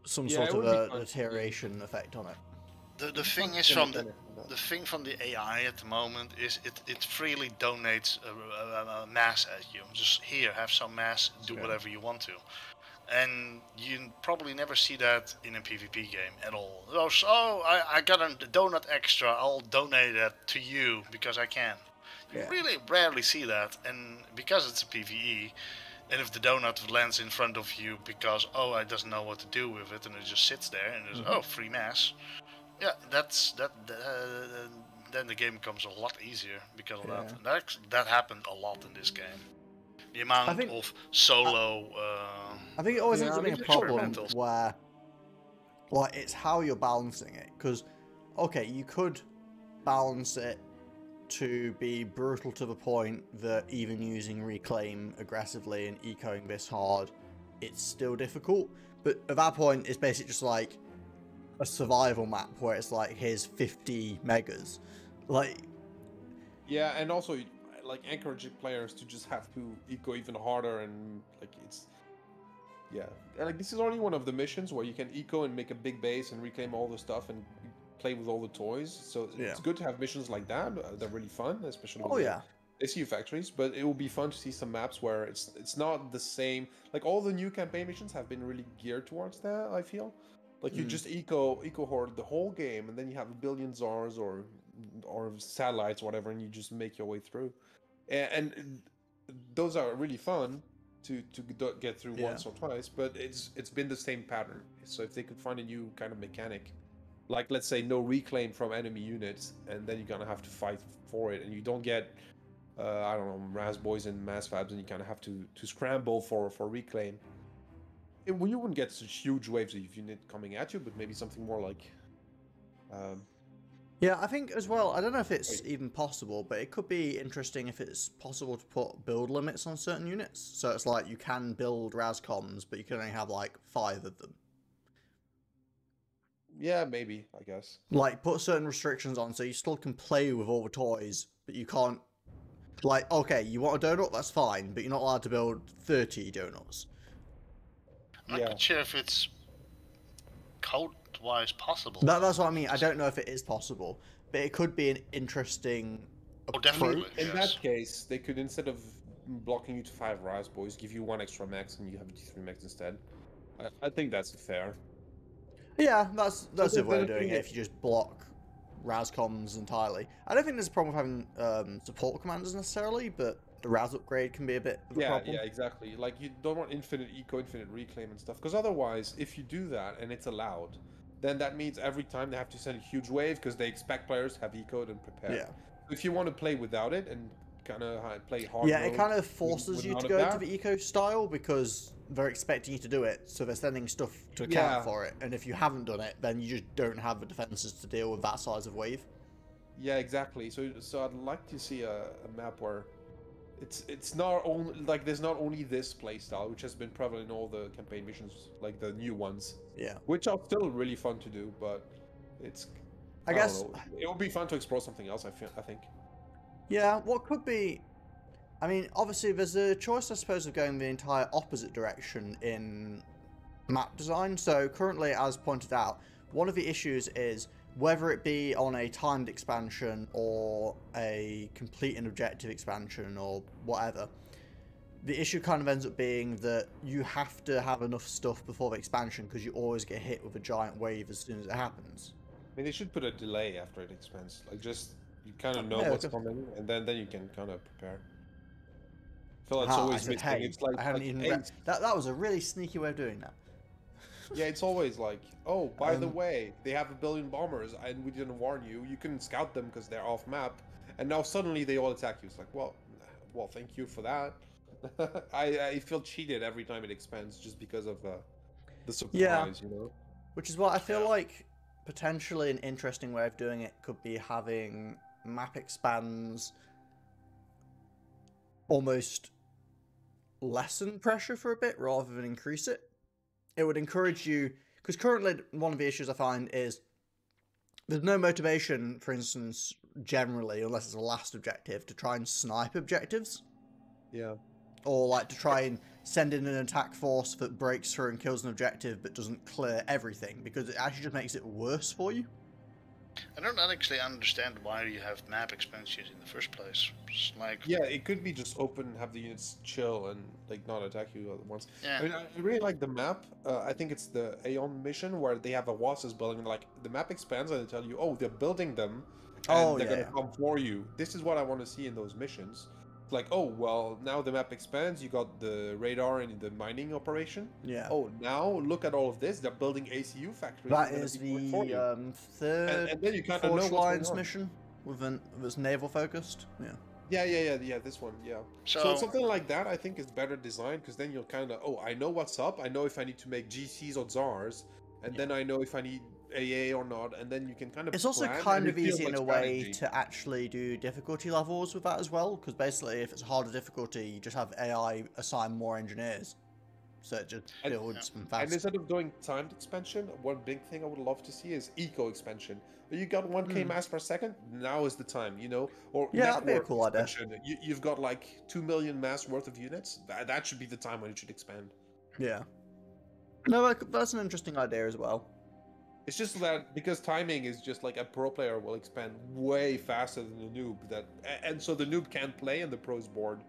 some sort of a deterioration effect on it. The thing is the thing from the AI at the moment is it freely donates mass at you. Just here, have some mass, do whatever you want to. And you probably never see that in a PvP game at all. Oh, I got a donut extra, I'll donate that to you because I can. You really rarely see that, and because it's a PvE, and if the donut lands in front of you because, oh, I doesn't know what to do with it, and it just sits there, and there's, oh, free mass. Yeah, then the game becomes a lot easier because of that. And that happened a lot in this game. The amount of solo... I think it always ends up being a problem where, like, it's how you're balancing it. Because, okay, you could balance it to be brutal to the point that even using Reclaim aggressively and ecoing this hard, it's still difficult. But at that point, it's basically just like a survival map where it's like, here's 50 megas. Like... Yeah, and also, like, encouraging players to just have to eco even harder, and, like, it's... Yeah, and, like, this is only one of the missions where you can eco and make a big base and reclaim all the stuff and play with all the toys. So it's good to have missions like that. They're really fun, especially with the SU factories. But it will be fun to see some maps where it's not the same. Like, all the new campaign missions have been really geared towards that, I feel. Like, you just eco horde the whole game, and then you have a billion Zars or satellites or whatever, and you just make your way through. And those are really fun to get through once or twice, but it's been the same pattern. So if they could find a new kind of mechanic, like, let's say, no reclaim from enemy units, and then you're gonna have to fight for it, and you don't get I don't know, Raz Boys and Mass Fabs, and you kind of have to scramble for reclaim. You wouldn't get such huge waves of unit coming at you, but maybe something more like yeah, I think as well, I don't know if it's even possible, but it could be interesting if it's possible to put build limits on certain units. So it's like you can build Razcoms, but you can only have like 5 of them. Yeah, maybe, I guess. Like, put certain restrictions on so you still can play with all the toys, but you can't... Like, okay, you want a donut? That's fine, but you're not allowed to build 30 donuts. I'm not quite sure if it's code-wise possible. That's what I mean. I don't know if it is possible, but it could be an interesting approach. In that case, they could, instead of blocking you to 5 Raz Boys, give you 1 extra max and you have 3 max instead. I think that's fair. Yeah, that's a way of doing it if you just block Razcoms entirely. I don't think there's a problem with having support commanders necessarily, but the Raz upgrade can be a bit of a problem. Yeah, exactly. Like, you don't want infinite eco, infinite reclaim and stuff, because otherwise, if you do that and it's allowed, then that means every time they have to send a huge wave because they expect players to have ecoed and prepared. Yeah. If you want to play without it and kind of play hard, yeah, it kind of forces you to go to the eco style because they're expecting you to do it, so they're sending stuff to account for it. And if you haven't done it, then you just don't have the defenses to deal with that size of wave. Yeah, exactly. So I'd like to see a map where it's not only like there's not only this playstyle, which has been prevalent in all the campaign missions, like the new ones. Yeah. Which are still really fun to do, but it's I guess it would be fun to explore something else. I think. Yeah, what could be... I mean, obviously there's a choice, I suppose, of going the entire opposite direction in map design. So currently, as pointed out, one of the issues is whether it be on a timed expansion or a complete and objective expansion or whatever, the issue kind of ends up being that you have to have enough stuff before the expansion because you always get hit with a giant wave as soon as it happens. I mean, they should put a delay after it expands. Like, just... You kind of know what's coming, and then you can kind of prepare. I feel like it's always missing. Hey, it's like, I haven't even that was a really sneaky way of doing that. Yeah, it's always like, oh, by the way, they have 1 billion bombers, and we didn't warn you. You couldn't scout them because they're off map, and now suddenly they all attack you. It's like, well, thank you for that. I feel cheated every time it expands just because of the surprise, you know. Which is what I feel like potentially an interesting way of doing it could be having map expands almost lessen pressure for a bit rather than increase it. It would encourage you, because currently one of the issues I find is there's no motivation, for instance, generally, unless it's a last objective, to try and snipe objectives. Yeah. Or like to try and send in an attack force that breaks through and kills an objective but doesn't clear everything, because it actually just makes it worse for you. I don't actually understand why you have map expansions in the first place. It's like, yeah, it could be just open, have the units chill and like not attack you at once. yeah. I mean, I really like the map. I think it's the Aeon mission where they have a Wasses building, and like the map expands and they tell you, oh, they're building them, and they're gonna come for you. This is what I want to see in those missions. Like, oh, well, now the map expands, you got the radar and the mining operation. Yeah. Oh, now look at all of this, they're building ACU factories. That is the third and then you kind of Forge know Lines mission with was naval focused. Yeah. Yeah, this one, yeah. So something like that, I think, is better designed, because then you'll kind of, oh, I know what's up, I know if I need to make GCs or ZARs, and then I know if I need AA or not, and then you can kind of It's also kind of easy in a way to actually do difficulty levels with that as well, because basically if it's a harder difficulty, you just have AI assign more engineers. So it just builds them fast. And instead of doing timed expansion, one big thing I would love to see is eco expansion. You got 1k mass per second, now is the time, you know? Or yeah, that'd be a cool idea. You've got like 2 million mass worth of units, that should be the time when it should expand. Yeah. No, that's an interesting idea as well. It's just that because timing is just like a pro player will expand way faster than the noob, and so the noob can't play and the pro's bored.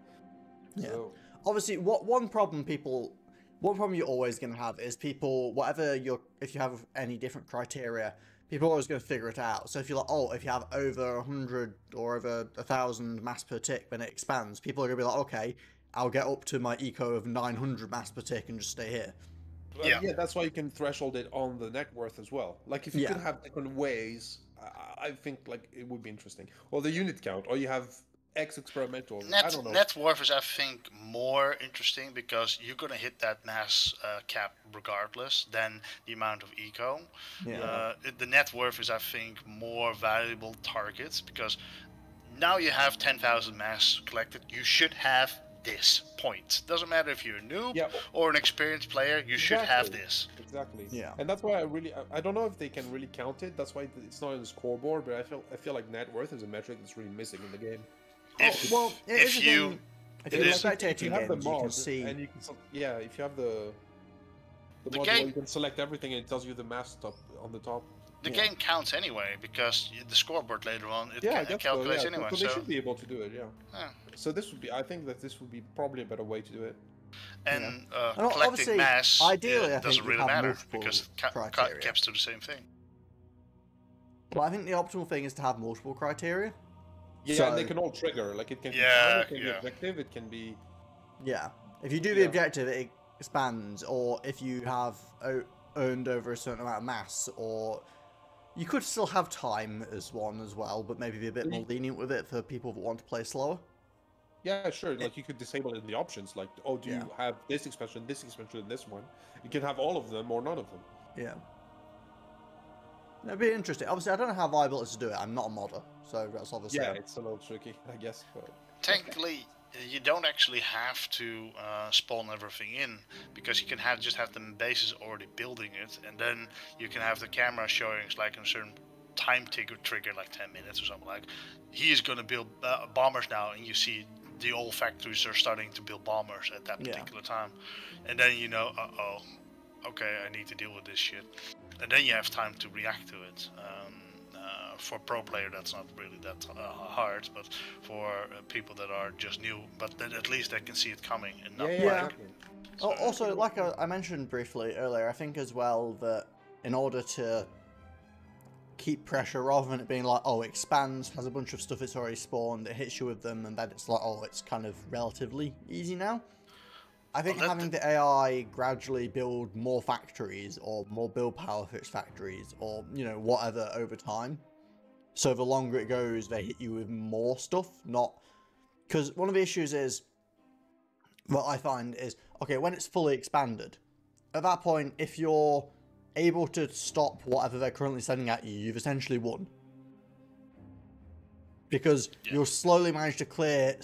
Yeah. So. Obviously, one problem you're always going to have is people, if you have any different criteria, people are always going to figure it out. So if you're like, oh, if you have over 100 or over 1,000 mass per tick when it expands, people are going to be like, okay, I'll get up to my eco of 900 mass per tick and just stay here. Yeah, that's why you can threshold it on the net worth as well. Like if you could have different ways, I think like it would be interesting. Or the unit count, or you have X experimental. I don't know. Net worth is, I think, more interesting because you're gonna hit that mass cap regardless than the amount of eco. Yeah. The net worth is, I think, more valuable targets because now you have 10,000 mass collected. You should have this point. Doesn't matter if you're a noob or an experienced player, you should have this. Exactly. Yeah. And that's why I don't know if they can really count it. That's why it's not in the scoreboard, but I feel like net worth is a metric that's really missing in the game. If you have the mod, you can see, and you can, if you have the mod where you can select everything and it tells you the mass top on the top. The game counts anyway because the scoreboard later on it calculates anyway. So they should be able to do it, So this would be, I think that this would be probably a better way to do it. And collecting mass ideally, doesn't really matter because it caps to the same thing. Well, I think the optimal thing is to have multiple criteria. Yeah, and they can all trigger. Like it can be objective, it can be. Yeah, if you do the objective, it expands, or if you have earned over a certain amount of mass, or you could still have time as one as well, but maybe be a bit more lenient with it for people that want to play slower. Yeah, sure. Like you could disable it in the options. Like, oh, do you have this expansion, and this one? You can have all of them or none of them. Yeah. It'd be interesting. Obviously, I don't know how viable it is to do it. I'm not a modder, so that's obviously... Yeah, it's a little tricky, I guess. But... Technically, you don't actually have to spawn everything in, because you can just have the bases already building it, and then you can have the camera showing like a certain time trigger, like 10 minutes or something like. He's going to build bombers now, and you see the old factories are starting to build bombers at that particular time. And then you know, okay, I need to deal with this shit. And then you have time to react to it. For a pro player, that's not really that hard, but for people that are just new, but then at least they can see it coming and not So, also, like I mentioned briefly earlier, I think as well that in order to keep pressure, rather than it being like, oh, it expands, has a bunch of stuff it's already spawned, it hits you with them, and then it's like, oh, it's kind of relatively easy now. I think having the AI gradually build more factories or more build power for its factories or, you know, whatever over time. So the longer it goes, they hit you with more stuff, not... Because one of the issues is, what I find is, okay, when it's fully expanded, at that point, if you're able to stop whatever they're currently sending at you, you've essentially won. Because you'll slowly manage to clear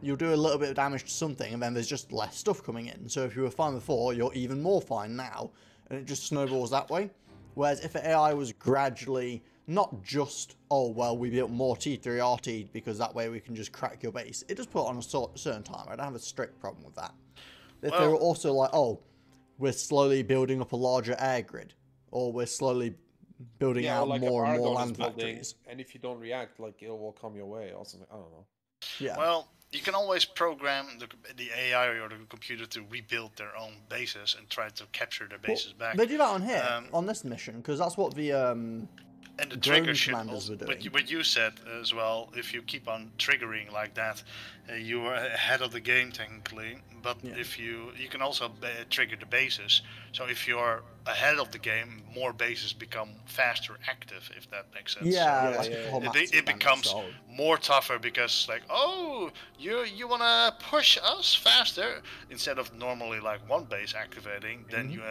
you'll do a little bit of damage to something, and then there's just less stuff coming in. So if you were fine before, you're even more fine now, and it just snowballs that way. Whereas if the AI was gradually, not just, oh, well, we built more T3 RT because that way we can just crack your base. It does put on a certain time. I don't have a strict problem with that. If they were also like, oh, we're slowly building up a larger air grid, or we're slowly building out like more and more land factories. And if you don't react, like it will come your way or something. I don't know. Yeah. Well, you can always program the AI or the computer to rebuild their own bases and try to capture their bases back. They do that on here, on this mission, because that's what the and the trigger commanders were doing. What you said as well, if you keep on triggering like that, you are ahead of the game technically. But if you can also trigger the bases. So if you're ahead of the game, more bases become faster active, if that makes sense. It becomes more tougher because like, oh, you wanna push us faster instead of normally like one base activating, then you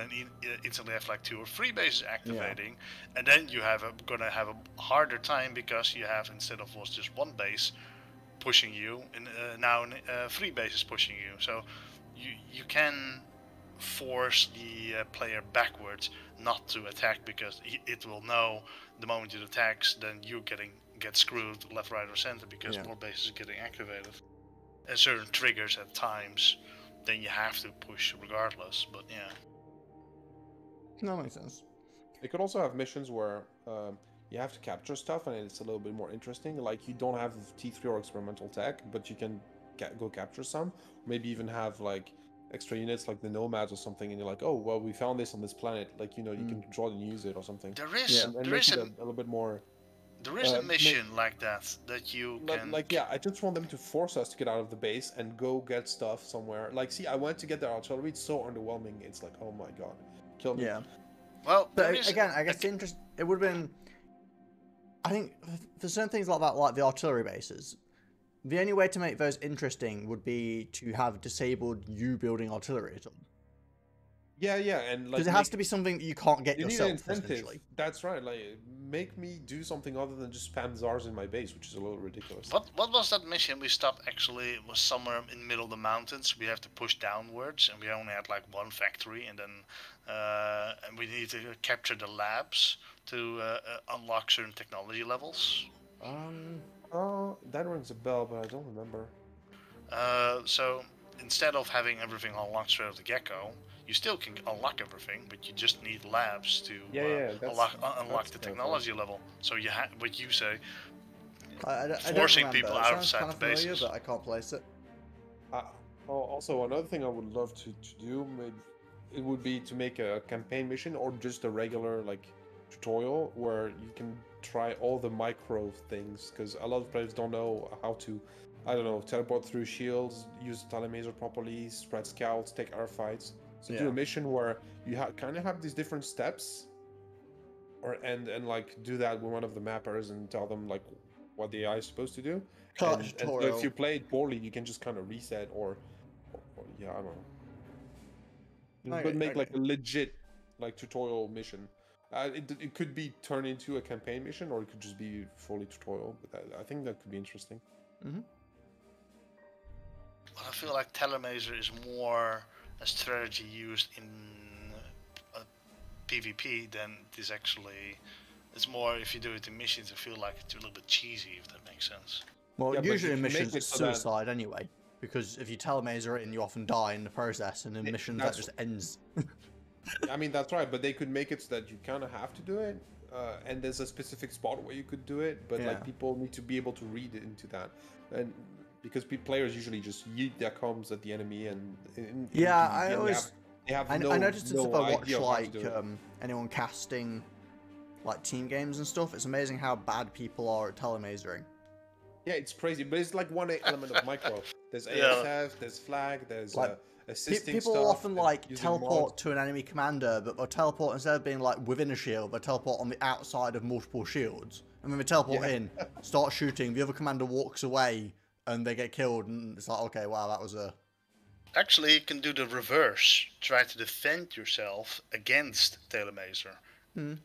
instantly have like 2 or 3 bases activating, and then you gonna have a harder time because you have, instead of was just 1 base pushing you, and now 3 bases pushing you. So you can force the player backwards not to attack, because it will know the moment it attacks, then you get screwed left, right, or center, because more bases are getting activated. And certain triggers at times, then you have to push regardless. But yeah, that makes sense. It could also have missions where you have to capture stuff, and it's a little bit more interesting. Like you don't have T3 or experimental tech, but you can go capture some. Maybe even have like extra units like the nomads or something, and you're like, oh well, we found this on this planet. Like, you know, you can draw and use it or something. There is a little bit more. There is a mission like that you can. I just want them to force us to get out of the base and go get stuff somewhere. Like, see, I went to get the artillery. It's so underwhelming. It's like, oh my god, kill me. Yeah. Well, but again, I guess it would have been. I think for certain things like that, like the artillery bases, the only way to make those interesting would be to have disabled you building artillery at all. Yeah, and like, because it has to be something that you can't get yourself. Essentially, that's right. Like, make me do something other than just spam czars in my base, which is a little ridiculous. What was that mission we stopped? Actually, it was somewhere in the middle of the mountains. We have to push downwards, and we only had like 1 factory, and then and we need to capture the labs to unlock certain technology levels. Oh, that rings a bell, but I don't remember. So instead of having everything unlocked straight off the get-go, you still can unlock everything, but you just need labs to unlock the technology level. So you have what you say, forcing people outside the bases. But I can't place it. Also, another thing I would love to do, maybe, it would be to make a campaign mission or just a regular like tutorial where you can try all the micro things, because a lot of players don't know how to, I don't know, teleport through shields, use the telemaser properly, spread scouts, take air fights. So do a mission where you kind of have these different steps, and like do that with one of the mappers and tell them like what the AI is supposed to do. And so if you play it poorly, you can just kind of reset or I don't know. But make like a legit like tutorial mission. It could be turned into a campaign mission, or it could just be fully tutorial. But I think that could be interesting. Well, I feel like telemaser is more a strategy used in PvP than it is actually. It's more if you do it in missions, I feel like it's a little bit cheesy, if that makes sense. Well, usually in missions it's suicide anyway, because if you telemaser it, you often die in the process, and in missions that just ends. I mean, that's right, but they could make it so that you kind of have to do it, and there's a specific spot where you could do it, but like people need to be able to read into that, and because players usually just yeet their comms at the enemy, and I noticed if I watch like anyone casting like team games and stuff, it's amazing how bad people are at telemasering. Yeah, it's crazy, but it's like one element of micro. There's ASF, there's flag, there's like assisting people stuff, often like teleport to an enemy commander, but they'll teleport, instead of being like within a shield, they teleport on the outside of multiple shields, and when they teleport in, start shooting, the other commander walks away and they get killed, and it's like, okay, wow, that was a... Actually, you can do the reverse. Try to defend yourself against telemaser.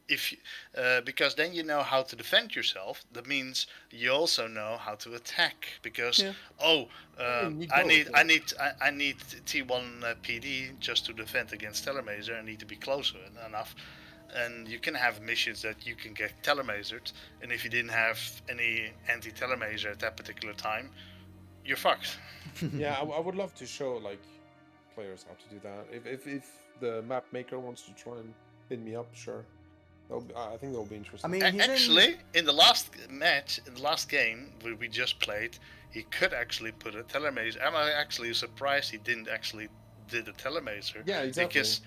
If because then you know how to defend yourself. That means you also know how to attack. Because I need T1 PD just to defend against telemaser. I need to be closer enough. And you can have missions that you can get telemasered, and if you didn't have any anti-telemaser at that particular time, you're fucked. Yeah, I would love to show like players how to do that. If the map maker wants to try and hit me up, sure. I think that'll be interesting. I mean, actually, in the last match, in the last game we just played, he could actually put a telemazer. I'm actually surprised he didn't actually did a telemazer. Yeah, exactly. Because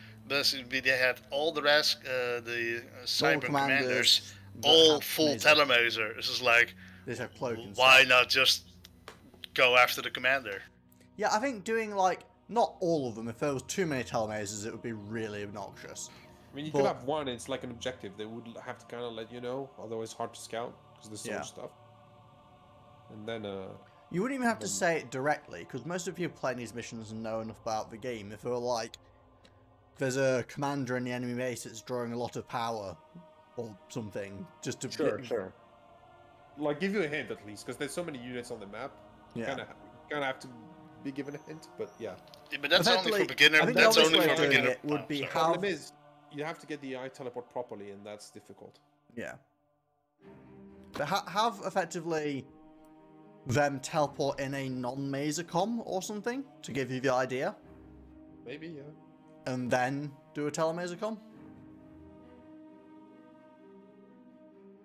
they had all the rest, the cyber commanders, all full telemazer. This is like, why not just go after the commander? Yeah, I think doing like not all of them. If there was too many telemasers, it would be really obnoxious. I mean, you could have one. It's like an objective. They would have to kind of let you know, otherwise it's hard to scout because there's so much stuff. And then you wouldn't even have to say it directly, because most of you playing these missions know enough about the game. If it were like, there's a commander in the enemy base that's drawing a lot of power, or something, just to sure. Like, give you a hint at least, because there's so many units on the map. You kind of have to be given a hint, but yeah. But that's only for beginner. That's only for beginner. It would be the problem is you have to get the eye teleport properly, and that's difficult. Yeah. But have effectively them teleport in a non-mazer comm or something to give you the idea. Maybe, yeah. And then do a telemazer comm.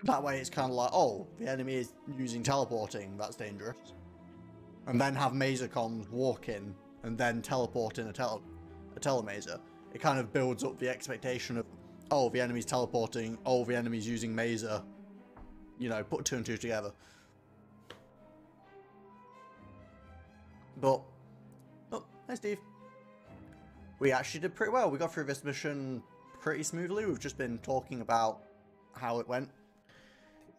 That way it's kind of like, oh, the enemy is using teleporting, that's dangerous. And then have mazer comms walk in and then teleport in a telemazer. It kind of builds up the expectation of, oh, the enemy's teleporting, oh, the enemy's using mazer. You know, put 2 and 2 together. But, oh, hi Steve. We actually did pretty well. We got through this mission pretty smoothly. We've just been talking about how it went.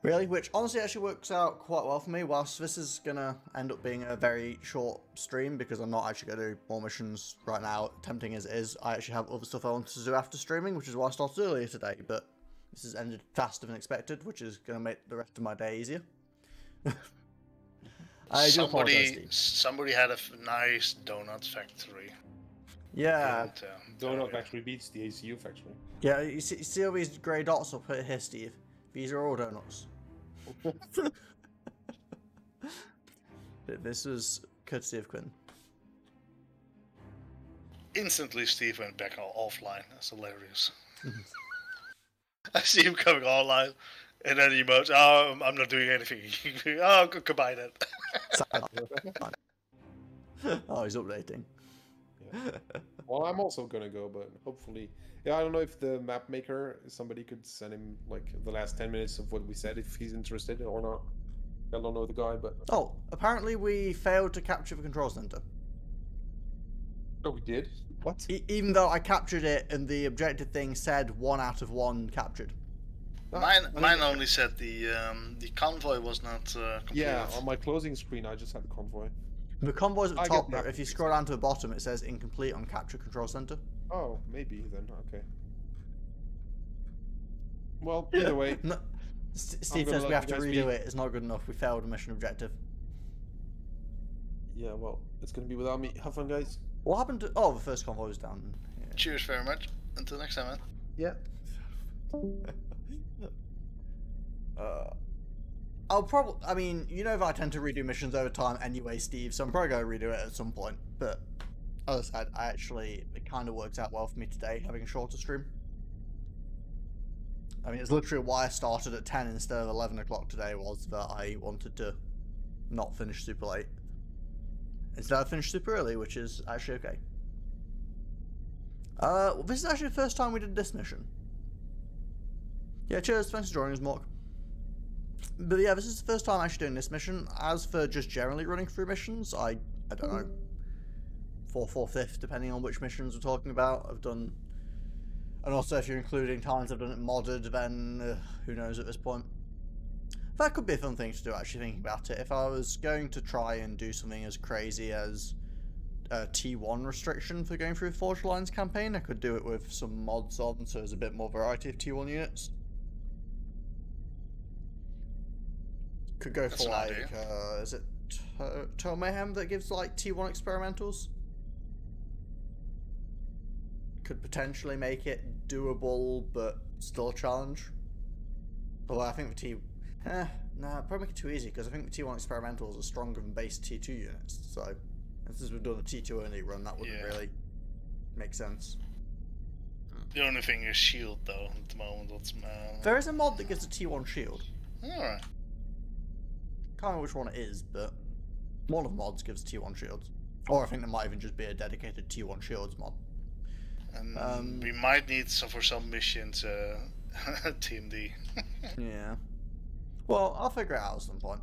Really, which honestly actually works out quite well for me. Whilst this is going to end up being a very short stream, because I'm not actually going to do more missions right now, tempting as it is, I actually have other stuff I want to do after streaming, which is why I started earlier today. But this has ended faster than expected, which is going to make the rest of my day easier. I do apologize, Steve. Somebody had a nice donut factory. Yeah. Donut factory beats the ACU factory. Yeah, you see all these grey dots up here, Steve? These are all donuts. This was courtesy of Quinn. Instantly, Steve went back offline. That's hilarious. I see him coming online, and then he moans, "Oh, I'm not doing anything." Oh, goodbye then. Oh, he's updating. Yeah. Well, I'm also gonna go, but hopefully, yeah. I don't know if the map maker, somebody could send him like the last 10 minutes of what we said, if he's interested or not. I don't know the guy, but oh, apparently we failed to capture the control center. Oh, we did. What? Even though I captured it, and the objective thing said 1 out of 1 captured. Mine only said the convoy was not complete. Yeah, on my closing screen, I just had the convoy. The convoy's at the top, but if you scroll down to the bottom, it says incomplete on capture control center. Oh, maybe then. Okay. Well, either way. No, Steve says we have to redo it. It's not good enough. We failed a mission objective. Yeah, well, it's going to be without me. Have fun, guys. What happened to... Oh, the first convoy was down. Yeah. Cheers very much. Until next time, man. Yeah. I'll probably... I mean, you know that I tend to redo missions over time anyway, Steve, so I'm probably going to redo it at some point. But, as I said, it kind of works out well for me today, having a shorter stream. I mean, it's literally why I started at 10 instead of 11 o'clock today, was that I wanted to not finish super late. Instead I finished super early, which is actually okay. Well, this is actually the first time we did this mission. Yeah, cheers, thanks for joining us, Mark. But yeah, this is the first time actually doing this mission. As for just generally running through missions, I don't know, 4th or 5th, depending on which missions we're talking about. I've done, and also if you're including times I've done it modded, then who knows at this point. That could be a fun thing to do, actually, thinking about it. If I was going to try and do something as crazy as a T1 restriction for going through Forge Lines campaign, I could do it with some mods on, so there's a bit more variety of T1 units. Could go for like, is it Total Mayhem that gives like T1 experimentals? Could potentially make it doable, but still a challenge. Although I think the nah, probably make it too easy, because I think the T1 experimentals are stronger than base T2 units, so since we've done a T2 only run, that wouldn't really make sense. The only thing is shield, though, at the moment. There is a mod that gives a T1 shield. Alright. Can't remember which one it is, but one of the mods gives T1 shields. Or I think there might even just be a dedicated T1 shields mod. And we might need for some missions Team D. Yeah. Well, I'll figure it out at some point.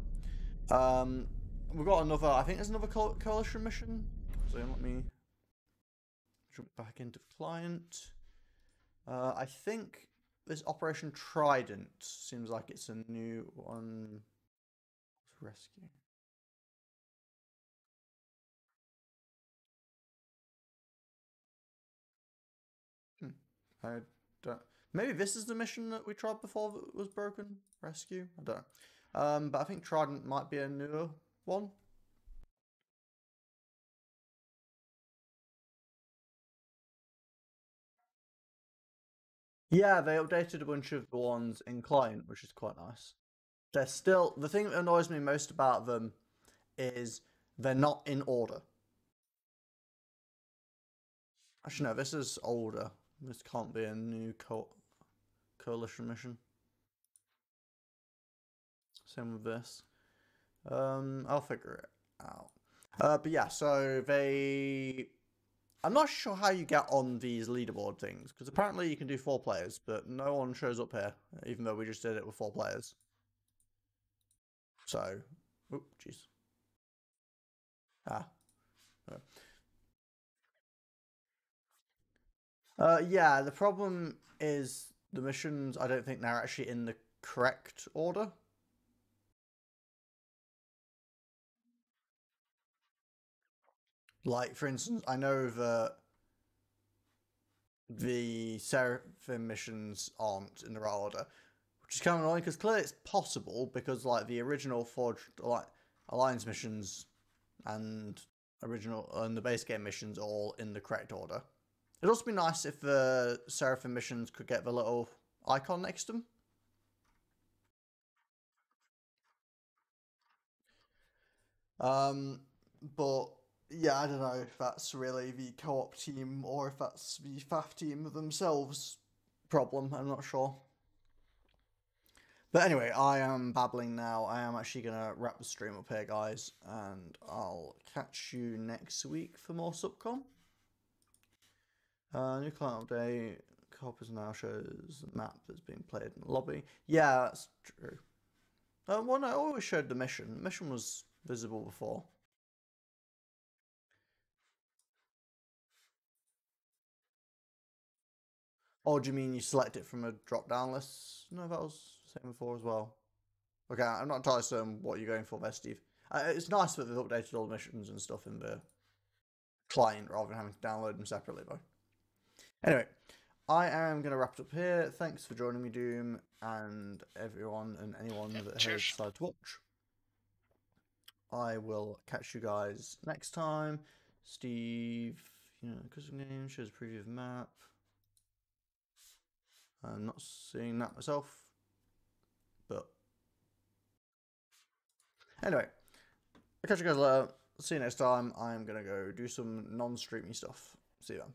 We've got another, I think there's another coalition mission. So let me jump back into client. I think this Operation Trident seems like it's a new one. Rescue. I don't. Maybe this is the mission that we tried before that was broken. Rescue. I don't know. But I think Trident might be a newer one. Yeah, they updated a bunch of the ones in client, which is quite nice. They're still, the thing that annoys me most about them is they're not in order. Actually, no, this is older. This can't be a new coalition mission. Same with this. I'll figure it out. But yeah, so I'm not sure how you get on these leaderboard things, because apparently you can do 4 players, but no one shows up here, even though we just did it with 4 players. So, oh, jeez. Yeah, the problem is the missions, I don't think they're actually in the correct order. Like, for instance, I know that the Seraphim missions aren't in the right order, which is kind of annoying because clearly it's possible because, like, the original Forged Alliance missions and the base game missions are all in the correct order. It'd also be nice if the Seraphim missions could get the little icon next to them. But yeah, I don't know if that's really the co-op team or if that's the FAF team themselves problem. I'm not sure. But anyway, I am babbling now. I am actually going to wrap the stream up here, guys, and I'll catch you next week for more Subcom. New client update. Coppers now shows the map that's being played in the lobby. Yeah, that's true. Well, no, I always showed the mission. The mission was visible before. Oh, do you mean you select it from a drop-down list? No, that was the same before as well. Okay, I'm not entirely certain what you're going for there, Steve. It's nice that they've updated all the missions and stuff in the client rather than having to download them separately, though. Anyway, I am going to wrap it up here. Thanks for joining me, Doom, and everyone and anyone that has decided to watch. I will catch you guys next time. Steve, custom game shows a preview of map. I'm not seeing that myself, but anyway, I'll catch you guys later. See you next time. I'm gonna go do some non-streamy stuff. See you then.